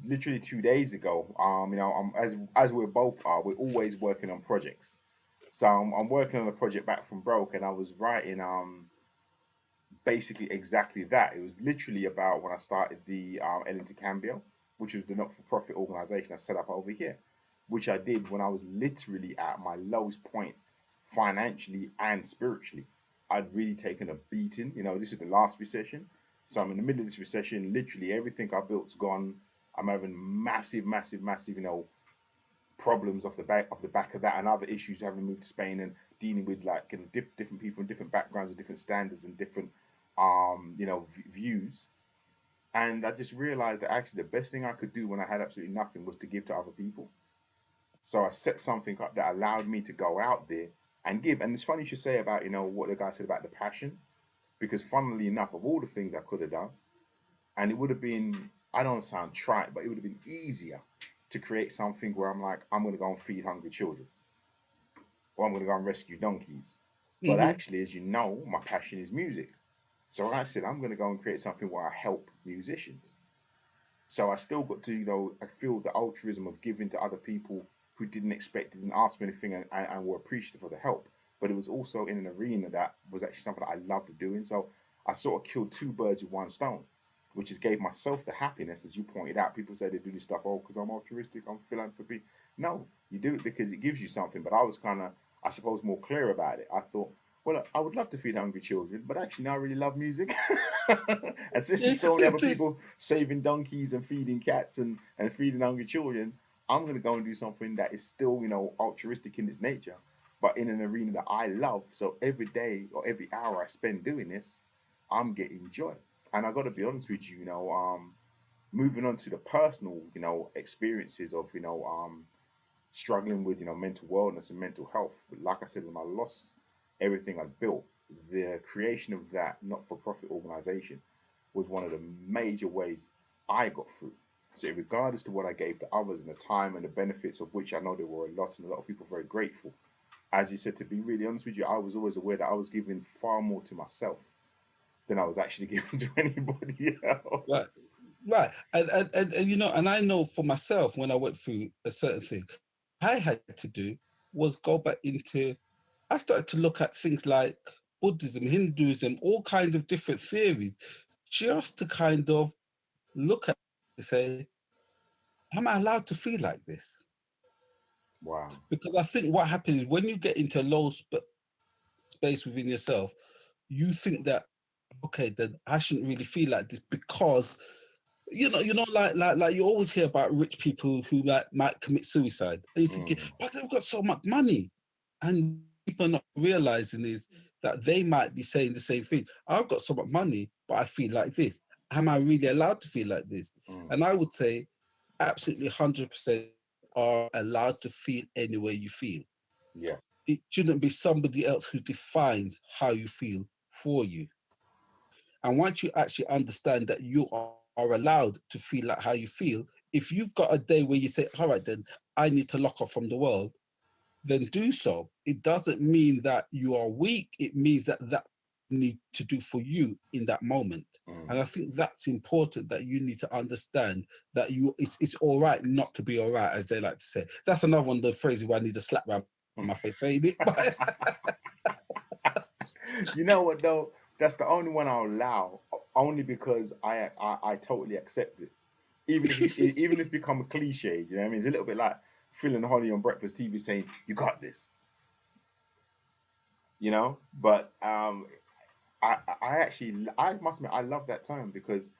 literally 2 days ago, as we're both are, we're always working on projects. So I'm working on a project back from broke, and I was writing basically exactly that. It was literally about when I started the Ellen Campbell, which was the not-for-profit organization I set up over here. which I did when I was literally at my lowest point financially and spiritually. I'd really taken a beating. This is the last recession. So I'm in the middle of this recession. Literally everything I built's gone. I'm having massive, massive, massive, problems off the back of that, and other issues having moved to Spain and dealing with like different people in different backgrounds and different standards and different views. And I just realized that actually the best thing I could do when I had absolutely nothing was to give to other people. So I set something up that allowed me to go out there and give. And it's funny you should say about, what the guy said about the passion, because funnily enough, of all the things I could have done, and it would have been, I don't sound trite, but it would have been easier to create something where I'm like, I'm going to go and feed hungry children, or I'm going to go and rescue donkeys. But Hmm. actually, as you know, my passion is music. So I said, I'm going to go and create something where I help musicians. So I still got to, I feel the altruism of giving to other people who didn't expect, didn't ask for anything, and were appreciative of the help. But it was also in an arena that was actually something that I loved doing. So I sort of killed two birds with one stone, which is gave myself the happiness, as you pointed out. People say they do this stuff, oh, because I'm altruistic, I'm philanthropy. No, you do it because it gives you something. But I was kind of, I suppose, more clear about it. I thought, well, I would love to feed hungry children, but actually, now I really love music. And since there's so many other people saving donkeys and feeding cats and feeding hungry children, I'm going to go and do something that is still, altruistic in its nature, but in an arena that I love. So every day or every hour I spend doing this, I'm getting joy. And I got to be honest with you, moving on to the personal, experiences of, struggling with mental wellness and mental health. But like I said, when I lost everything I built, the creation of that not-for-profit organization was one of the major ways I got through. So regardless to what I gave to others and the time and the benefits of which I know there were a lot and a lot of people very grateful. As you said, to be really honest with you, I was always aware that I was giving far more to myself than I was actually giving to anybody Right, else. right. And I know for myself, when I went through a certain thing, I had to do was go back into, I started to look at things like Buddhism, Hinduism, all kinds of different theories, just to kind of look at it and say, am I allowed to feel like this? Wow. Because I think what happens is when you get into a space within yourself, you think that, okay, then I shouldn't really feel like this because like you always hear about rich people who like might commit suicide, and you're thinking, Mm, but they've got so much money, and people are not realizing is that they might be saying the same thing. I've got so much money, but I feel like this. Am I really allowed to feel like this? mm, And I would say, absolutely, 100% are allowed to feel any way you feel. yeah. It shouldn't be somebody else who defines how you feel for you. And once you actually understand that you are allowed to feel like how you feel, if you've got a day where you say, all right, then I need to lock off from the world, then do so. It doesn't mean that you are weak. It means that you need to do for you in that moment. Mm. And I think that's important, that you need to understand that it's all right not to be all right, as they like to say. That's another one of the phrases where I need to slap around my face saying it. But You know what though? That's the only one I'll allow, only because I totally accept it. Even if it's become a cliche, you know what I mean? It's a little bit like Phil and Holly on breakfast TV saying, "You got this," But I actually, I must admit, I love that term because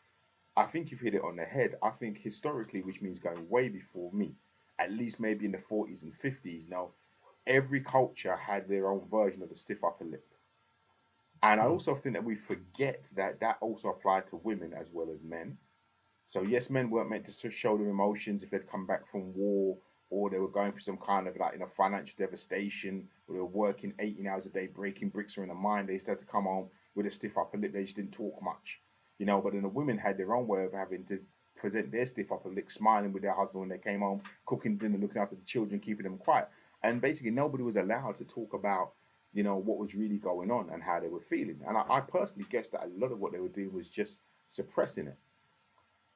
I think you've hit it on the head. I think historically, which means going way before me, at least maybe in the 40s and 50s. Now, every culture had their own version of the stiff upper lip. And I also think that we forget that that also applied to women as well as men. So yes, men weren't meant to show their emotions if they'd come back from war, or they were going through some kind of like financial devastation, or they were working 18 hours a day breaking bricks or in a mine. They used to have to come home with a stiff upper lip. They just didn't talk much, But then the women had their own way of having to present their stiff upper lip, smiling with their husband when they came home, cooking dinner, looking after the children, keeping them quiet. And basically, nobody was allowed to talk about what was really going on and how they were feeling. And I personally guess that a lot of what they were doing was just suppressing it.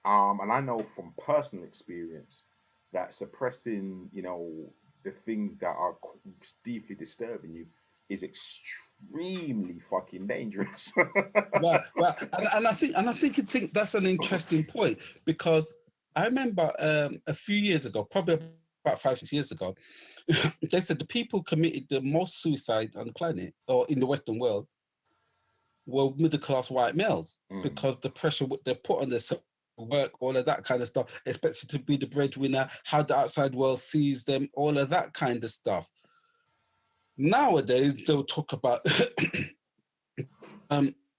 And I know from personal experience that suppressing, the things that are deeply disturbing you is extremely fucking dangerous. right, right, and I think that's an interesting point, because I remember a few years ago, probably about 5, 6 years ago, they said the people committed the most suicide on the planet or in the Western world were middle class white males Mm. because the pressure they put on themselves, work, all of that kind of stuff, expected to be the breadwinner, how the outside world sees them, all of that kind of stuff. Nowadays, they'll talk about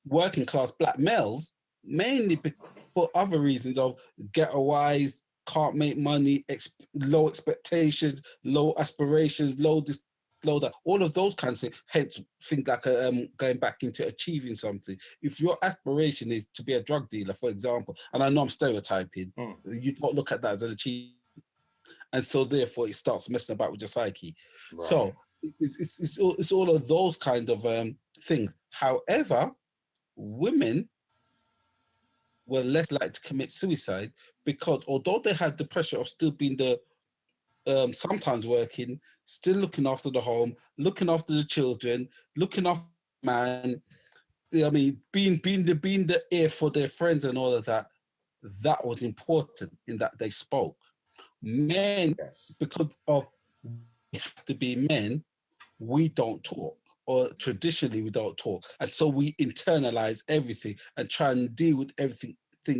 working class black males mainly for other reasons of ghettoized, can't make money, low expectations, low aspirations, low this, low that, all of those kinds of things. Hence, things like going back into achieving something. If your aspiration is to be a drug dealer, for example, and I know I'm stereotyping, Mm. you don't look at that as an achievement, and so therefore it starts messing about with your psyche. Right. So it's all of those kind of things. However, women were less likely to commit suicide because although they had the pressure of still being the sometimes working, still looking after the home, looking after the children, looking after the man. I mean, being the ear for their friends and all of that. That was important in that they spoke. Men, Yes. because of we have to be men, we don't talk, or traditionally we don't talk, and so we internalize everything and try and deal with everything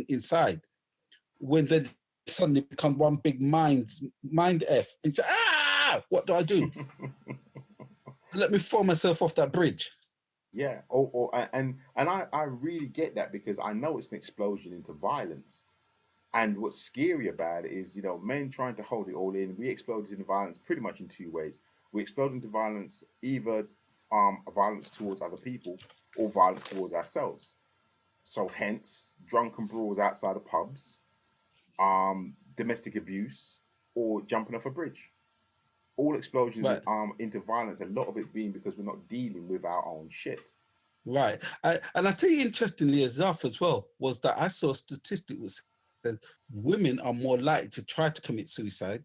inside. When then suddenly become one big mind f, and say, what do I do? Let me throw myself off that bridge. Yeah. And I really get that because I know it's an explosion into violence. And what's scary about it is, men trying to hold it all in. We exploded into violence pretty much in two ways. We explode into violence, either violence towards other people or violence towards ourselves. So hence drunken brawls outside of pubs, domestic abuse, or jumping off a bridge. All explosions Right, into violence. A lot of it being because we're not dealing with our own shit. right. And I tell you, interestingly enough, as well, was that I saw a statistic which said women are more likely to try to commit suicide,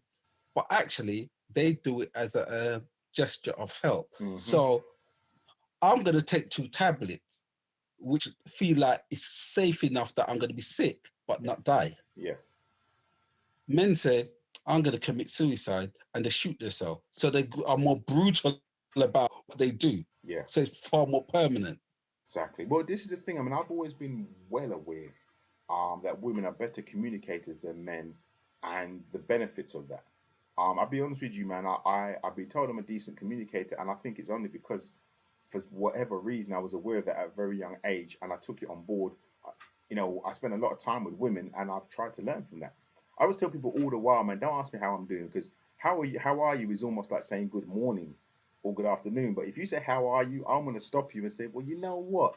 but actually they do it as a gesture of help. Hmm. So I'm going to take 2 tablets, which feel like it's safe enough that I'm going to be sick but Yeah. not die. Yeah. Men say, I'm going to commit suicide, and they shoot themselves. So they are more brutal about what they do. Yeah. So it's far more permanent. Exactly. Well, this is the thing. I mean, I've always been well aware that women are better communicators than men, and the benefits of that. I'll be honest with you, man. I've been told I'm a decent communicator, and I think it's only because, for whatever reason, I was aware of that at a very young age, and I took it on board. I spent a lot of time with women, and I've tried to learn from that. I always tell people all the while, man, don't ask me how I'm doing, because how are you? How are you is almost like saying good morning or good afternoon. But if you say how are you, I'm gonna stop you and say, well, you know what?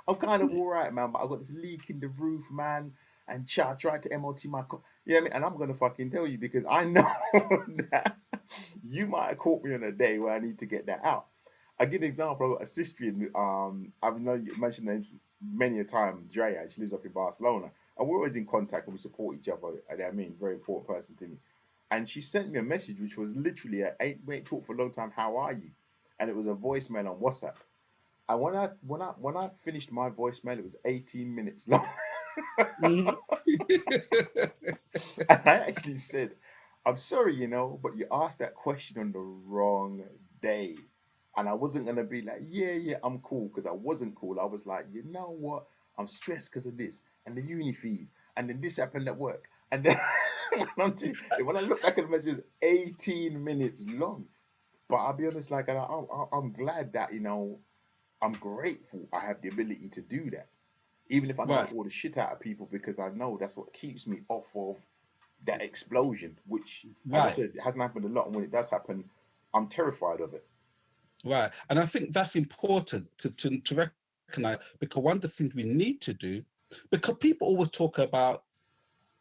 I'm kind of all right, man, but I've got this leak in the roof, man. And I tried to MOT my car. You know what I mean? And I'm going to fucking tell you because I know that you might have caught me on a day where I need to get that out. I give an example. I've got a sister in, I've known you mentioned names many a time, Drea. She lives up in Barcelona. And we're always in contact and we support each other. I mean, very important person to me. And she sent me a message which was literally a ain't we ain't talked for a long time. How are you? And it was a voicemail on WhatsApp. And when I finished my voicemail, it was 18 minutes long. Mhm. And I actually said, I'm sorry, but you asked that question on the wrong day. And I wasn't gonna be like, yeah, yeah, I'm cool, because I wasn't cool. I was like, you know what? I'm stressed because of this and the uni fees, and then this happened at work. And then when I look back at the message, it's 18 minutes long. But I'll be honest, like, and I'm glad that, I'm grateful I have the ability to do that. Even if I know I Right, bore the shit out of people, because I know that's what keeps me off of that explosion, which, as I right, said, it hasn't happened a lot. And when it does happen, I'm terrified of it. right. And I think that's important to recognize, because one of the things we need to do, because people always talk about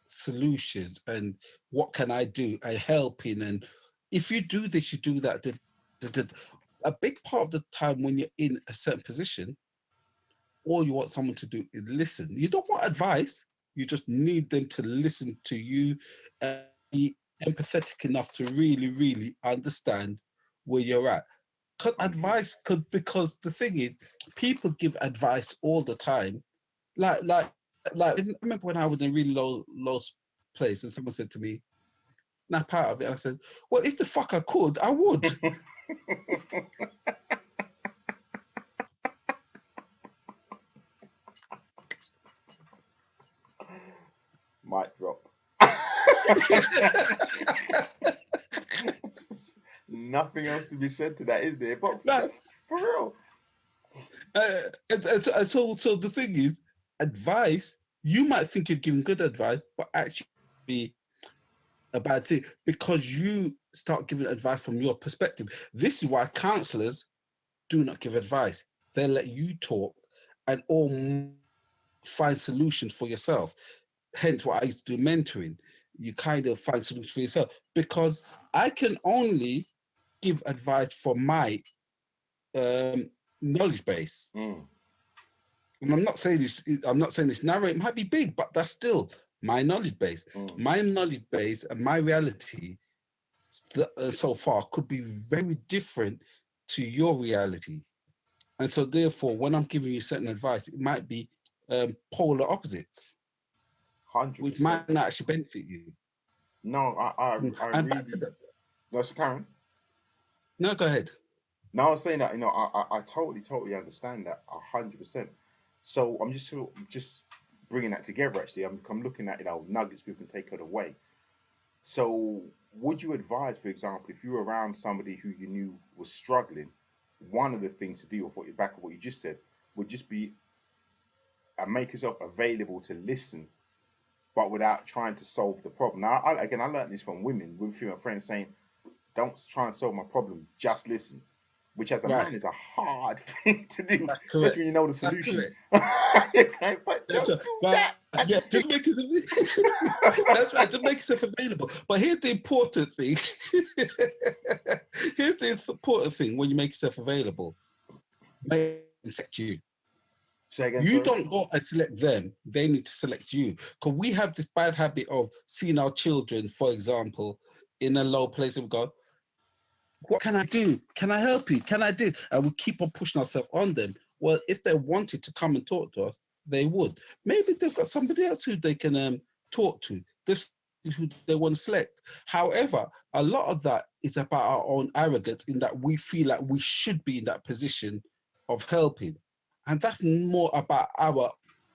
solutions and what can I do and helping, and if you do this, you do that. A big part of the time when you're in a certain position, all you want someone to do is listen. You don't want advice. You just need them to listen to you and be empathetic enough to really, really understand where you're at. Because 100. because the thing is, people give advice all the time. Like, I remember when I was in a really low place, and someone said to me, snap out of it. I said, well, if the fuck I could, I would. Mic drop. Nothing else to be said to that, is there? But Right. that's for real. So the thing is, advice, you might think you're giving good advice, but actually be a bad thing because you start giving advice from your perspective. This is why counselors do not give advice. They let you talk and all find solutions for yourself. Hence what I used to do mentoring. You kind of find solutions for yourself because I can only give advice from my um, knowledge base. Mm, And I'm not saying this. I'm not saying this narrow. It might be big, but that's still my knowledge base. mm. My knowledge base and my reality so far could be very different to your reality. And so, therefore, when I'm giving you certain advice, it might be polar opposites, which 100%. might not actually benefit you. No, I And back to really. the No, so Karen. no, go ahead. No, I was saying that I totally understand that 100%. So I'm just bringing that together. Actually, I'm looking at nuggets people can take it away. So would you advise, for example, if you were around somebody who you knew was struggling, one of the things to do, or back of what you just said, would just be make yourself available to listen, but without trying to solve the problem. Now, again, I learned this from women with female friends saying, "Don't try and solve my problem, just listen." Which, as a Right, man, is a hard thing to do, that's especially correct. when you know the That's solution. correct. Okay, but That's right. just do But that and yeah, stick. just make it. That's right. Just make yourself available. But here's the important thing. Here's the important thing when you make yourself available. Make them select you. Say again, You sorry. don't go and select them. They need to select you. Because we have this bad habit of seeing our children, for example, in a low place and we go, what can I do? Can I help you? Can I do? And we keep on pushing ourselves on them. Well, if they wanted to come and talk to us, they would. Maybe they've got somebody else who they can talk to. They've who they want to select. However, a lot of that is about our own arrogance in that we feel like we should be in that position of helping. And that's more about our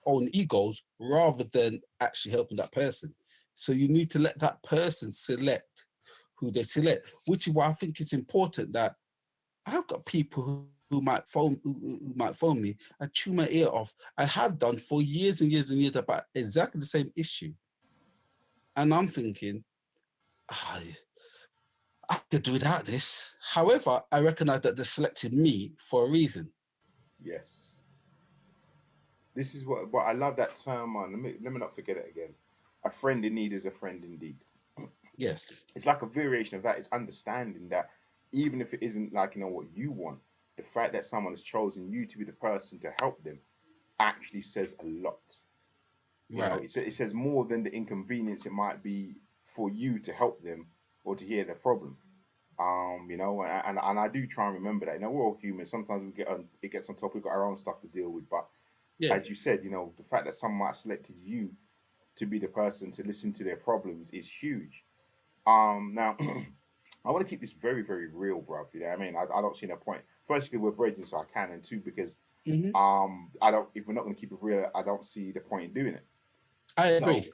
own egos rather than actually helping that person. So you need to let that person select who they select, which is why I think it's important that I've got people who might phone me and chew my ear off. I have done for years and years and years about exactly the same issue. And I'm thinking, "Ah, I could do without this. However, I recognize that they selected me for a reason. Yes, this is what I love that term on. Let me not forget it again. A friend in need is a friend indeed. Yes. It's like a variation of that. It's understanding that even if it isn't like what you want, the fact that someone has chosen you to be the person to help them actually says a lot. Right. It says more than the inconvenience it might be for you to help them or to hear their problem. And I do try and remember that. We're all human. Sometimes it gets on top. We've got our own stuff to deal with. But Yeah. as you said, the fact that someone might have selected you to be the person to listen to their problems is huge. Now I want to keep this very, very real, bro. You know what I mean? I don't see no point. First, because we're bridging, so I can, and two, because Hmm. I don't. If we're not going to keep it real, I don't see the point in doing it. I So agree.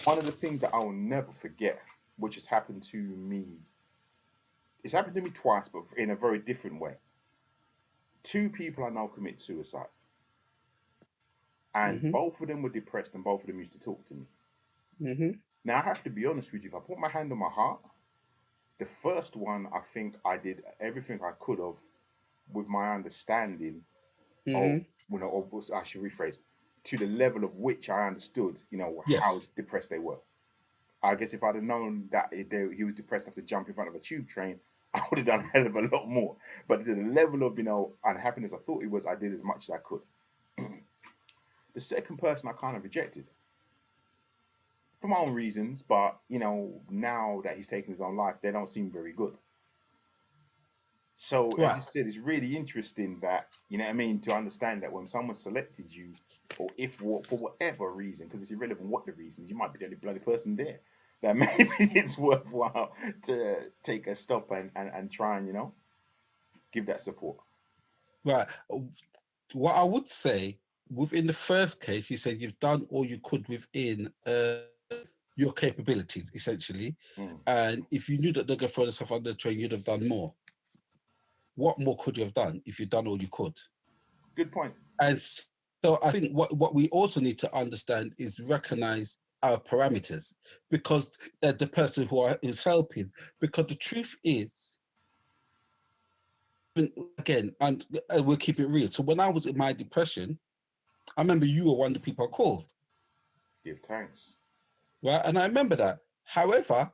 one of the things that I will never forget, which has happened to me, it's happened to me twice, but in a very different way. Two people I know commit suicide, and Hmm. both of them were depressed, and both of them used to talk to me. Hmm. Now I have to be honest with you. If I put my hand on my heart, the first one I think I did everything I could have with my understanding of, Hmm. or I should rephrase, to the level of which I understood, how Yes. depressed they were. I guess if I'd have known that he was depressed enough to jump in front of a tube train, I would have done a hell of a lot more. But to the level of, unhappiness I thought it was, I did as much as I could. The second person I kind of rejected for my own reasons, but, now that he's taken his own life, they don't seem very good. So, as you Right. said, it's really interesting that, what I mean, to understand that when someone selected you, or if for whatever reason, because it's irrelevant what the reason is, you might be the only bloody person there. that maybe it's worthwhile to take a stop and try and give that support. Right. What I would say, within the first case, you said you've done all you could within your capabilities, essentially. Mm, And if you knew that they're going to throw themselves under the train, you'd have done more. What more could you have done if you'd done all you could? good point. And so I think what we also need to understand is recognize our parameters, because the person is helping. Because the truth is, again, and we'll keep it real. So when I was in my depression, I remember you were one of the people I called, Give thanks. right? And I remember that. However,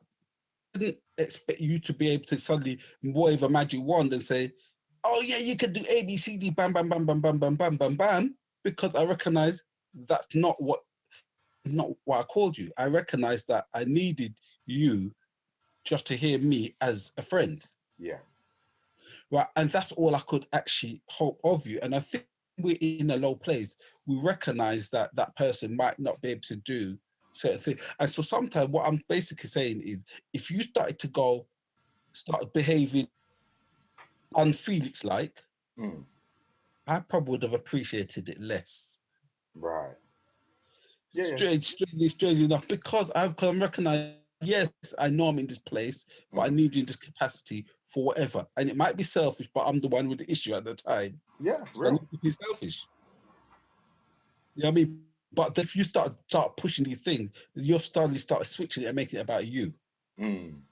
I didn't expect you to be able to suddenly wave a magic wand and say, "Oh yeah, you can do A, B, C, D, bam, bam, bam, bam, bam, bam, bam, bam, bam," because I recognize that's not why I called you. I recognize that I needed you just to hear me as a friend, Yeah. right? And that's all I could actually hope of you. And I think we're in a low place. We recognize that that person might not be able to do certain things. And so sometimes what I'm basically saying is, if you start behaving unfelix like, Mm, I probably would have appreciated it less. right. Yeah. Yeah. Strange enough, because I'm recognizing, yes, I know I'm in this place, but I Mm, need you in this capacity for whatever. And it might be selfish, but I'm the one with the issue at the time. yeah. So I Real. need to be selfish. You know what I mean? But if you start pushing these things, you'll suddenly start switching it and making it about you. Mm,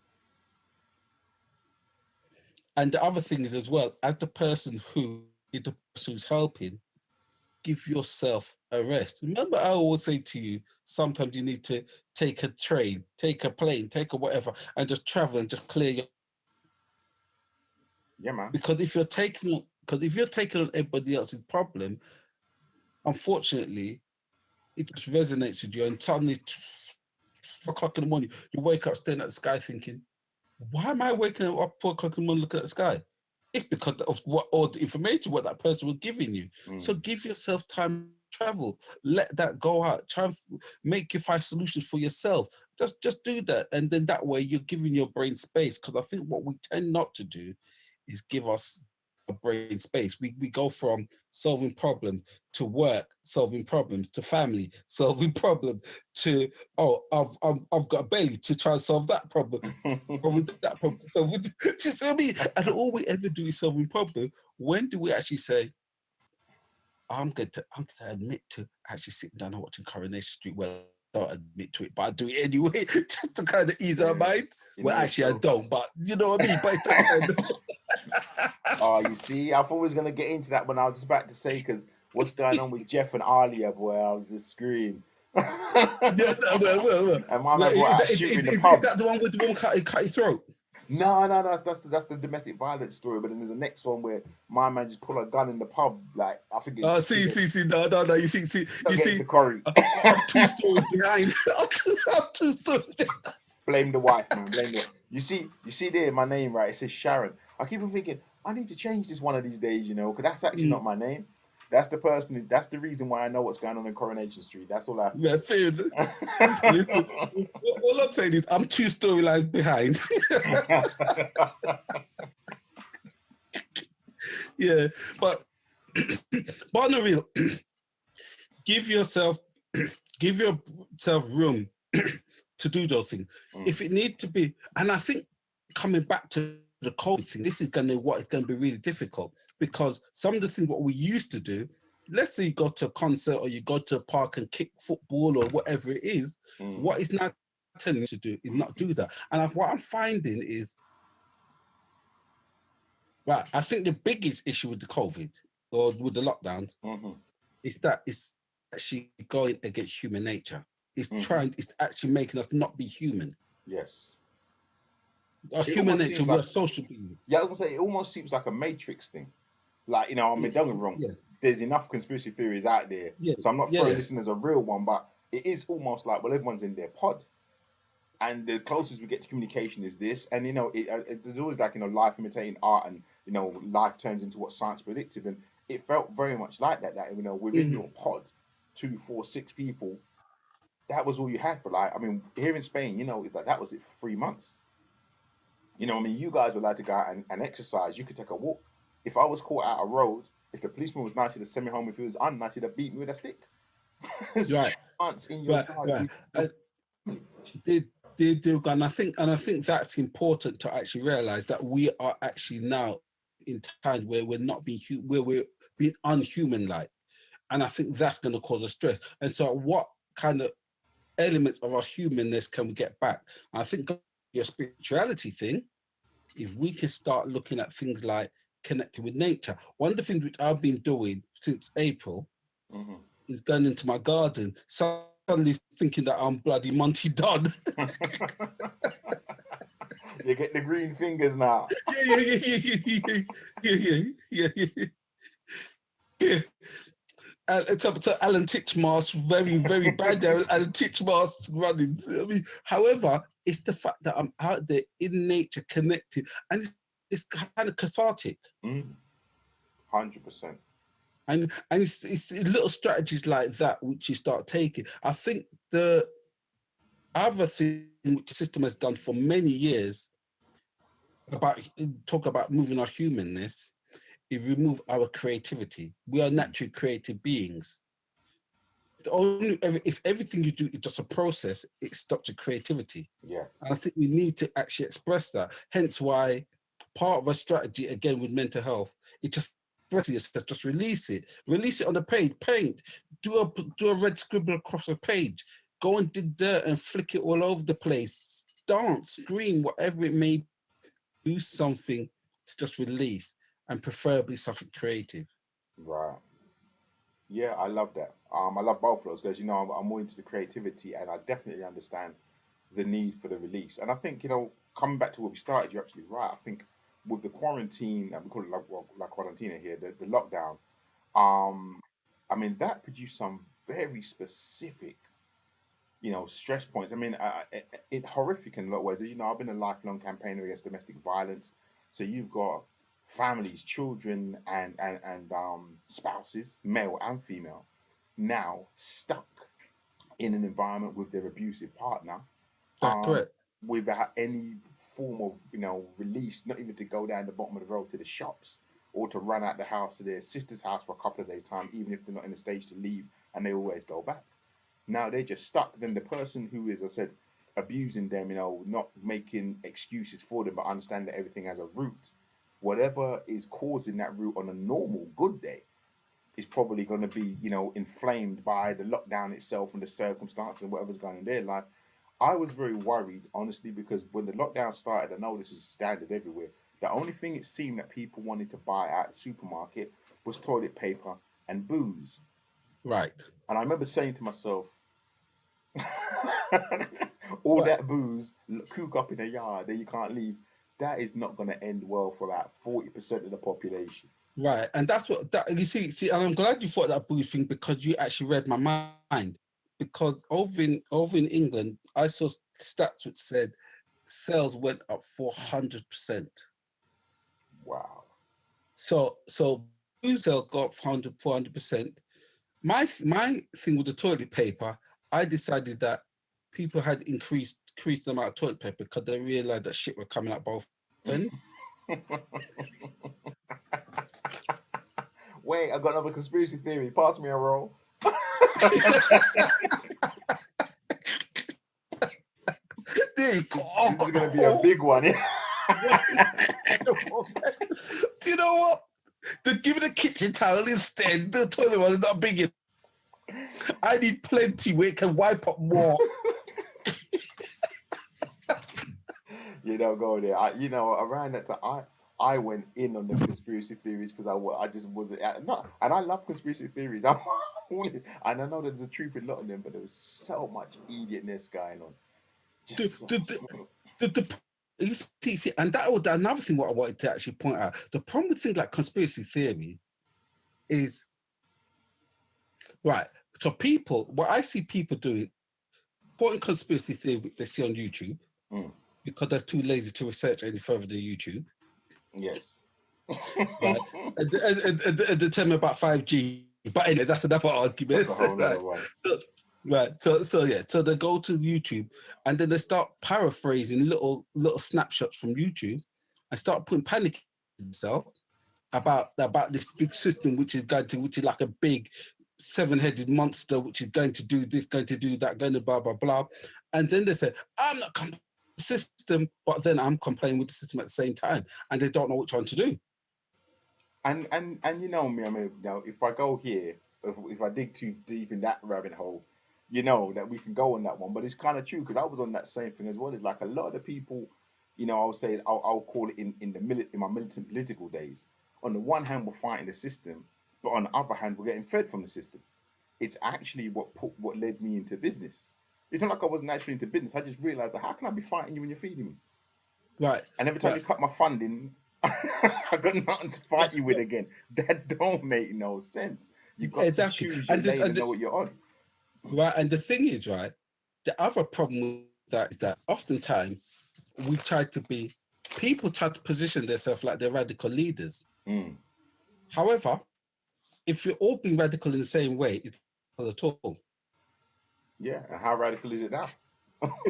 And the other thing is as well, as the person who is the person who's helping, give yourself a rest. Remember, I always say to you, sometimes you need to take a train, take a plane, take a whatever, and just travel and just clear your. yeah, man. Because if you're taking on everybody else's problem, unfortunately, it just resonates with you, and suddenly, 4 o'clock in the morning, you wake up staring at the sky, thinking, "Why am I waking up 4 o'clock in the morning looking at the sky?" It's because of what all the information what that person was giving you. So Mm. give yourself time to travel. Let that go out. Try and make you find solutions for yourself. Just do that, and then that way you're giving your brain space. Because I think what we tend not to do is give us a brain space. We go from solving problems to work, solving problems to family, solving problems to, oh, I've got a belly, to try and solve that problem. With that problem. So with, you see what I mean? And all we ever do is solving problems. When do we actually say, I'm going to admit to actually sitting down and watching Coronation Street? Well, I don't admit to it, but I do it anyway, just to kind of ease our Yeah. mind. You know Well, you're actually, I don't, selfish. but you know what I mean? But it's that kind of. Oh, you see, I thought we was gonna get into that when I was just about to say because what's going on with Jeff and Alia, boy, I was just screaming. Yeah, no, well. And my Well, man brought out a shooter in the is pub. that the one with the one cut his throat? No, no, that's the domestic violence story. But then there's a next one where my man just pulled a gun in the pub. Like I think Oh, it, see, no. not You getting to see, Corey. I'm 2 stories behind. I'm 2 stories. Blame the wife, man. Blame the. You see there my name, right? It says Sharon. I keep on thinking I need to change this one of these days, because that's actually not Mm, my name. That's the person. That's the reason why I know what's going on in Coronation Street. That's all I have to yeah, fair. Listen, all I'm saying is I'm 2 storylines behind. Yeah, but but on the real, give yourself give yourself room to do those things Mm, if it need to be. And I think coming back to the COVID thing, this is going to be really difficult, because some of the things what we used to do. Let's say you go to a concert or you go to a park and kick football or whatever it is. mm, What is now telling you to do is not do that. And what I'm finding is, right, I think the biggest issue with the COVID or with the lockdowns mm-hmm, is that it's actually going against human nature. mm-hmm. It's actually making us not be human. Yes. Our It human almost nature, seems we like are social beings. yeah, I was gonna say it almost seems like a Matrix thing. Like I mean, It, don't get me wrong. yeah, There's enough conspiracy theories out there, yeah, so I'm not throwing yeah. this in as a real one, but it is almost like well, everyone's in their pod. And the closest we get to communication is this, and there's always like life imitating art, and life turns into what science predicted, and it felt very much like that. That within Mm-hmm. your pod, 2, 4, 6 people, that was all you had for like. I mean, here in Spain, that was it for 3 months. I mean, you guys were allowed to go out and exercise. You could take a walk. If I was caught out a road, if the policeman was nice, he'd have sent me home. If he was unnice, he'd have beat me with a stick. It's Right, 2 months in your right, yard right. with your Uh, they do, and I think that's important to actually realize that we are actually now in times where we're not being where we're being unhuman like, and I think that's going to cause us stress. And so, what kind of elements of our humanness can we get back? And I think your spirituality thing, if we can start looking at things like connecting with nature. One of the things which I've been doing since April hmm is going into my garden, suddenly thinking that I'm bloody Monty Don. You get the green fingers now. Yeah, yeah, yeah, yeah, yeah, yeah, yeah, yeah, yeah, yeah. So Alan Titchmarsh, very, very bad there. Alan Titchmarsh running. I mean, however, it's the fact that I'm out there in nature, connected, and it's kind of cathartic. 100%. And it's little strategies like that which you start taking. I think the other thing which the system has done for many years about talk about moving our humanness is remove our creativity. We are naturally creative beings. If everything you do is just a process, it stops your creativity. Yeah. And I think we need to actually express that. Hence why part of our strategy again with mental health, it just express yourself, just release it on the page, paint, do a red scribble across the page, go and dig dirt and flick it all over the place, dance, scream, whatever it may be, do something to just release, and preferably something creative. Right. Yeah, I love that. I love both of those because I'm more into the creativity, and I definitely understand the need for the release. And I think coming back to what we started, you're absolutely right. I think with the quarantine, and we call it like quarantine here, the lockdown. Um, I mean that produced some very specific, stress points. I mean, it horrific in a lot of ways. I've been a lifelong campaigner against domestic violence. So you've got families, children, and spouses, male and female, now stuck in an environment with their abusive partner, That's um, correct. without any form of release, not even to go down the bottom of the road to the shops or to run out the house to their sister's house for a couple of days time, even if they're not in a stage to leave, and they always go back. Now they're just stuck. Then the person who is, I said, abusing them, not making excuses for them, but understand that everything has a root. Whatever is causing that root on a normal good day is probably going to be, inflamed by the lockdown itself and the circumstances and whatever's going on in their life. I was very worried, honestly, because when the lockdown started, I know this is standard everywhere. The only thing it seemed that people wanted to buy at the supermarket was toilet paper and booze. Right. And I remember saying to myself, all Right. that booze, cook up in a yard that you can't leave, that is not going to end well for about 40% of the population. Right, and that's what that you see, and I'm glad you thought that booze thing because you actually read my mind. Because over in England, I saw stats which said sales went up 400%. Wow. So booze sales got up 400%. My thing with the toilet paper, I decided that people had increased the amount of toilet paper because they realized that shit were coming out both ends. Wait, I got another conspiracy theory. Pass me a roll. There you This is going to be a go. big one. Do you know what? To give me the kitchen towel instead. The toilet one is not big enough. I need plenty where it can wipe up more. Go there. Around that time, I went in on the conspiracy theories because I just wasn't not, and I love conspiracy theories. And I know there's a truth in a lot of them, but there was so much idiotness going on. The, Just the, the you see, and that was another thing what I wanted to actually point out. The problem with things like conspiracy theory is right. So people, what I see people doing, quoting conspiracy theory they see on YouTube mm, because they're too lazy to research any further than YouTube, yes. right? And they tell me about 5G. But anyway, that's another That's argument, a whole nother right? one. Right. So yeah. So they go to YouTube and then they start paraphrasing little snapshots from YouTube and start putting panic in themselves about this big system which is like a big seven-headed monster which is going to do this, going to do that, going to blah blah blah. And then they say, I'm not complaining with the system, but then I'm complaining with the system at the same time, and they don't know which one to do. And you know me, I mean, you know, if I go here, if I dig too deep in that rabbit hole, you know that we can go on that one. But it's kind of true because I was on that same thing as well. It's like a lot of the people, you know, I'll say I'll call it in my militant political days. On the one hand, we're fighting the system, but on the other hand, we're getting fed from the system. It's actually what led me into business. It's not like I wasn't actually into business. I just realized that how can I be fighting you when you're feeding me? Right. And every time Right. you cut my funding, I got nothing to fight you with again. That don't make no sense. You got to Exactly. choose your And lane and know what you're on. right. And the thing is, right, the other problem with that is that oftentimes we try to be people try to position themselves like they're radical leaders. Mm. However, if you're all being radical in the same way, it's not at all. Yeah, and how radical is it now?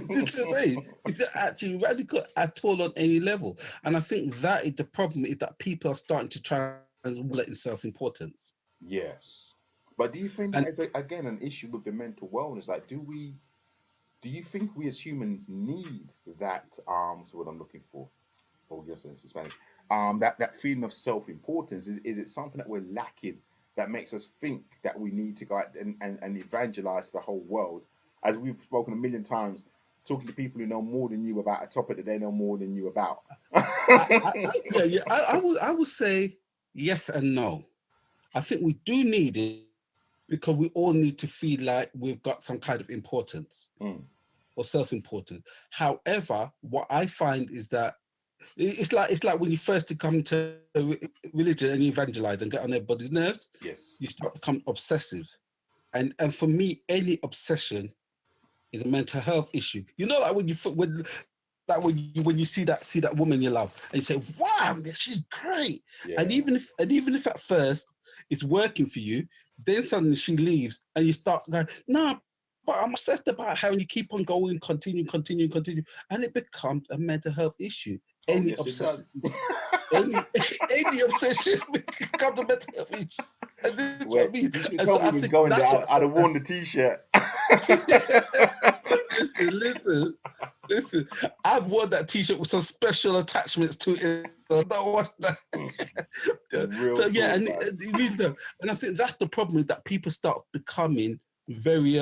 This is it. It's not actually radical at all on any level. And I think that is the problem is that people are starting to try and wallet in self-importance. Yes, but do you think that And is again an issue with the mental wellness? Like, do you think we as humans need that? So what I'm looking for, oh yes, it's Spanish. That feeling of self-importance is it something that we're lacking that makes us think that we need to go out and evangelize the whole world, as we've spoken a million times, talking to people who know more than you about a topic that they know more than you about. yeah, I would say yes and no. I think we do need it because we all need to feel like we've got some kind of importance Mm, or self-importance. However, what I find is that it's like when you first come to religion and you evangelize and get on everybody's nerves, yes, you start yes. become obsessive. And for me, any obsession is a mental health issue. You know, like when you see that woman you love and you say, "Wow, she's great," and Yeah. even if at first it's working for you, then suddenly she leaves and you start going, "No, but I'm obsessed about her," and you keep on going, continue, and it becomes a mental health issue. Oh Any yes, it obsession, does. any obsession becomes a mental health issue, and this is what I Wait, mean. if you should have And so told me I he was think going there, that's what I'd have worn the t-shirt. listen. I've worn that T-shirt with some special attachments to it. So don't watch that. Real So yeah, talk, and, man. and it really does. And I think that's the problem is that people start becoming very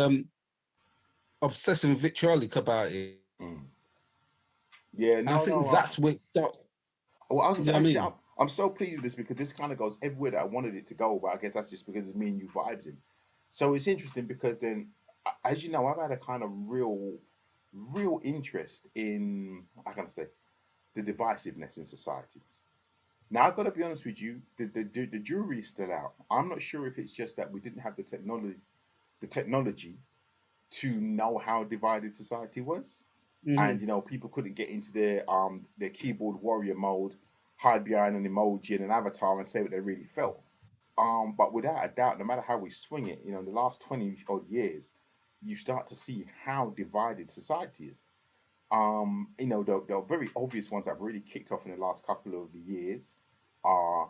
obsessive and vitriolic about it. Mm. Yeah, And I no, think no. that's where it starts. Well, I was You gonna know say, what I actually, mean? I'm so pleased with this because this kind of goes everywhere that I wanted it to go. But I guess that's just because it's me and you vibes in. So it's interesting because then, as you know, I've had a kind of real interest in, how can I say, the divisiveness in society. Now, I've got to be honest with you, the jury is still out. I'm not sure if it's just that we didn't have the technology to know how divided society was, and Hmm. you know people couldn't get into their keyboard warrior mode, hide behind an emoji and an avatar and say what they really felt. But without a doubt, no matter how we swing it, you know, in the last 20 odd years, you start to see how divided society is. You know, the very obvious ones that have really kicked off in the last couple of years are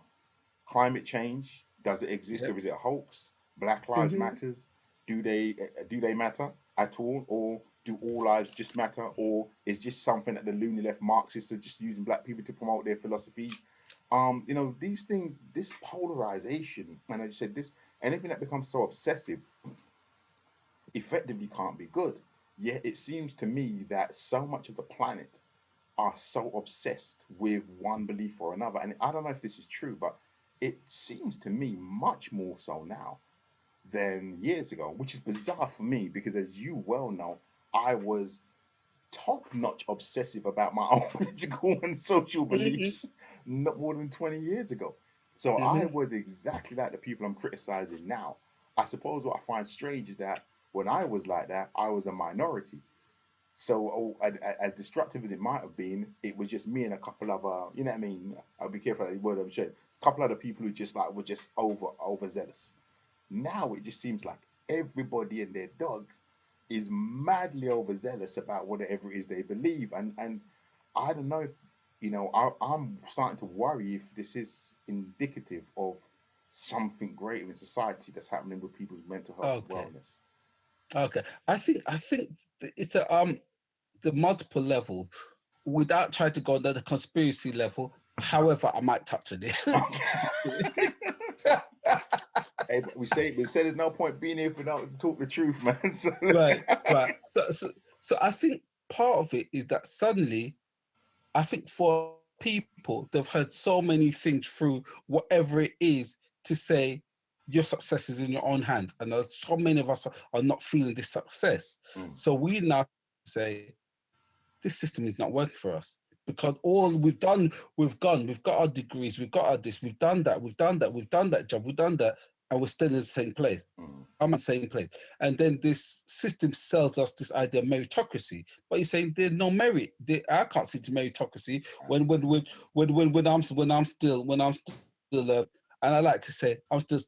climate change. Does it exist or Yep. is it a hoax? Black lives Hmm. matters. Do they matter at all, or do all lives just matter, or is just something that the loony left Marxists are just using black people to promote their philosophies? You know, these things, this polarization, and I just said this, anything that becomes so obsessive effectively can't be good. Yet it seems to me that so much of the planet are so obsessed with one belief or another. And I don't know if this is true, but it seems to me much more so now than years ago, which is bizarre for me because, as you well know, I was top notch obsessive about my own political and social Hmm. beliefs not more than 20 years ago. So I Hmm. was exactly like the people I'm criticizing now. I suppose what I find strange is that when I was like that, I was a minority. So, as destructive as it might have been, it was just me and a couple of, you know what I mean? I'll be careful of the word I'm saying. A couple other people who just like were just overzealous. Now it just seems like everybody and their dog. is madly overzealous about whatever it is they believe, and I don't know if I'm starting to worry if this is indicative of something greater in society that's happening with people's mental health and Okay. wellness. Okay. I think it's a the multiple levels without trying to go to the conspiracy level. However, I might touch on it. To be Okay. fair. Hey, but we say there's no point being here if we don't talk the truth, man. So, Right, right. So I think part of it is that suddenly, I think for people, they've heard so many things through whatever it is to say your success is in your own hands. And so many of us are not feeling this success. mm, So we now say, this system is not working for us because all we've done, we've got our degrees, we've got our this, we've done that, we've done that job, we've done that, and we're still in the same place. mm, I'm at the same place. And then this system sells us this idea of meritocracy. But you're saying there's no merit. I can't see the meritocracy absolutely. when I'm still and I like to say I'm still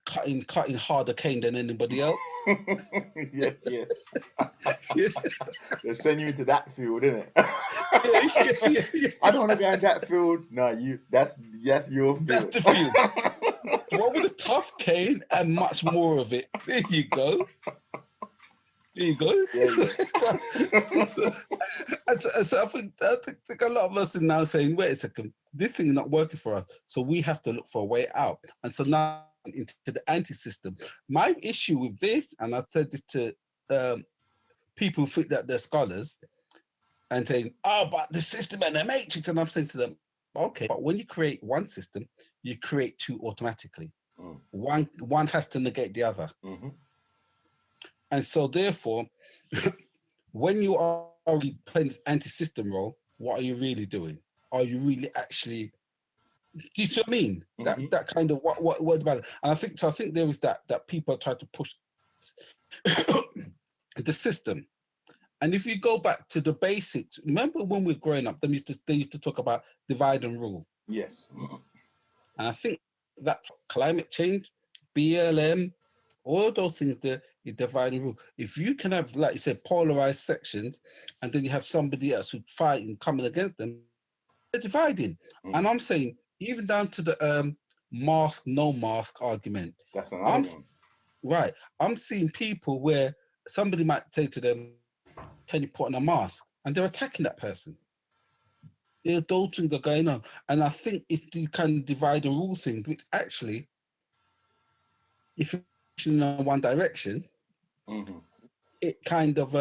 cutting harder cane than anybody else. Yes, yes. Yeah, They send you into that field, isn't yeah, it? yeah. I don't want to go in that field. No, that's your That's field. the field. One with a tough cane and much more of it. There you go. There you go. Yeah, yeah. so, so I think a lot of us are now saying, wait a second, this thing is not working for us. So we have to look for a way out. And so now into the anti-system. My issue with this, and I've said this to um, people who think that they're scholars and saying, oh, but the system and the matrix. And I'm saying to them, okay, but when you create one system, you create two automatically. Mm, One has to negate the other. mhm. And so therefore, when you are really playing this anti-system role, what are you really doing? Are you really actually? Do you see what I mean? Mhm. That kind of what about it? And I think so. I think there is that people try to push the system. And if you go back to the basics, remember when we were growing up, they used to talk about divide and rule. Yes. And I think that climate change, BLM, all those things there is divide and rule. If you can have, like you said, polarized sections, and then you have somebody else who's fighting, coming against them, they're dividing. Mm, And I'm saying, even down to the mask, no mask argument, that's another I'm one. right. I'm seeing people where somebody might say to them, can you put on a mask? And they're attacking that person. Those things are going on. And I think it's the kind of divide and rule thing, which actually, if you're pushing in one direction, Hmm. it kind of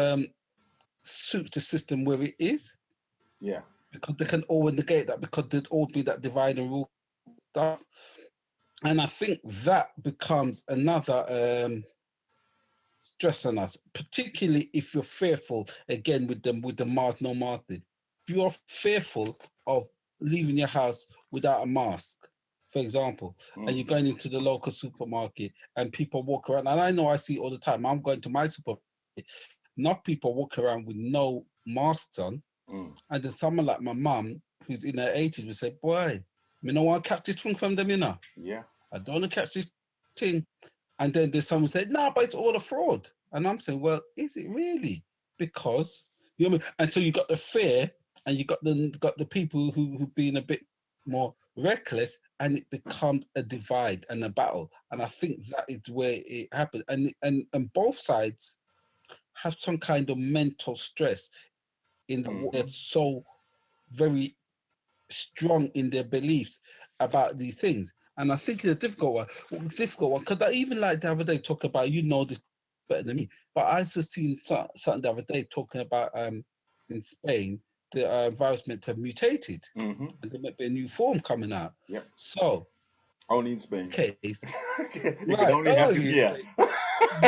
suits the system where it is Yeah. because they can always negate that because there'd all be that divide and rule stuff. And I think that becomes another stress on us, particularly if you're fearful again with the mask, no mask thing. If you're fearful of leaving your house without a mask, for example, and you're Mm, going into the local supermarket and people walk around, and I know I see it all the time. I'm going to my supermarket, not people walk around with no masks on, mm, and then someone like my mum, who's in her 80s, would say, "Boy, me no want to catch this thing from them, you know. yeah. I don't want to catch this thing." And then there's someone saying, no, but it's all a fraud. And I'm saying, well, is it really? Because you know what I mean? And so you got the fear and you got the people who've been a bit more reckless, and it becomes a divide and a battle. And I think that is where it happens. And both sides have some kind of mental stress in that they're Hmm. so very strong in their beliefs about these things. And I think it's a difficult one, because I even like the other day talk about, you know this better than me, but I also seen something the other day talking about in Spain, the virus meant to have mutated Hmm. and there might be a new form coming out. Yep. So, Only in Spain. case, It could right, only oh, happen you here. Spain.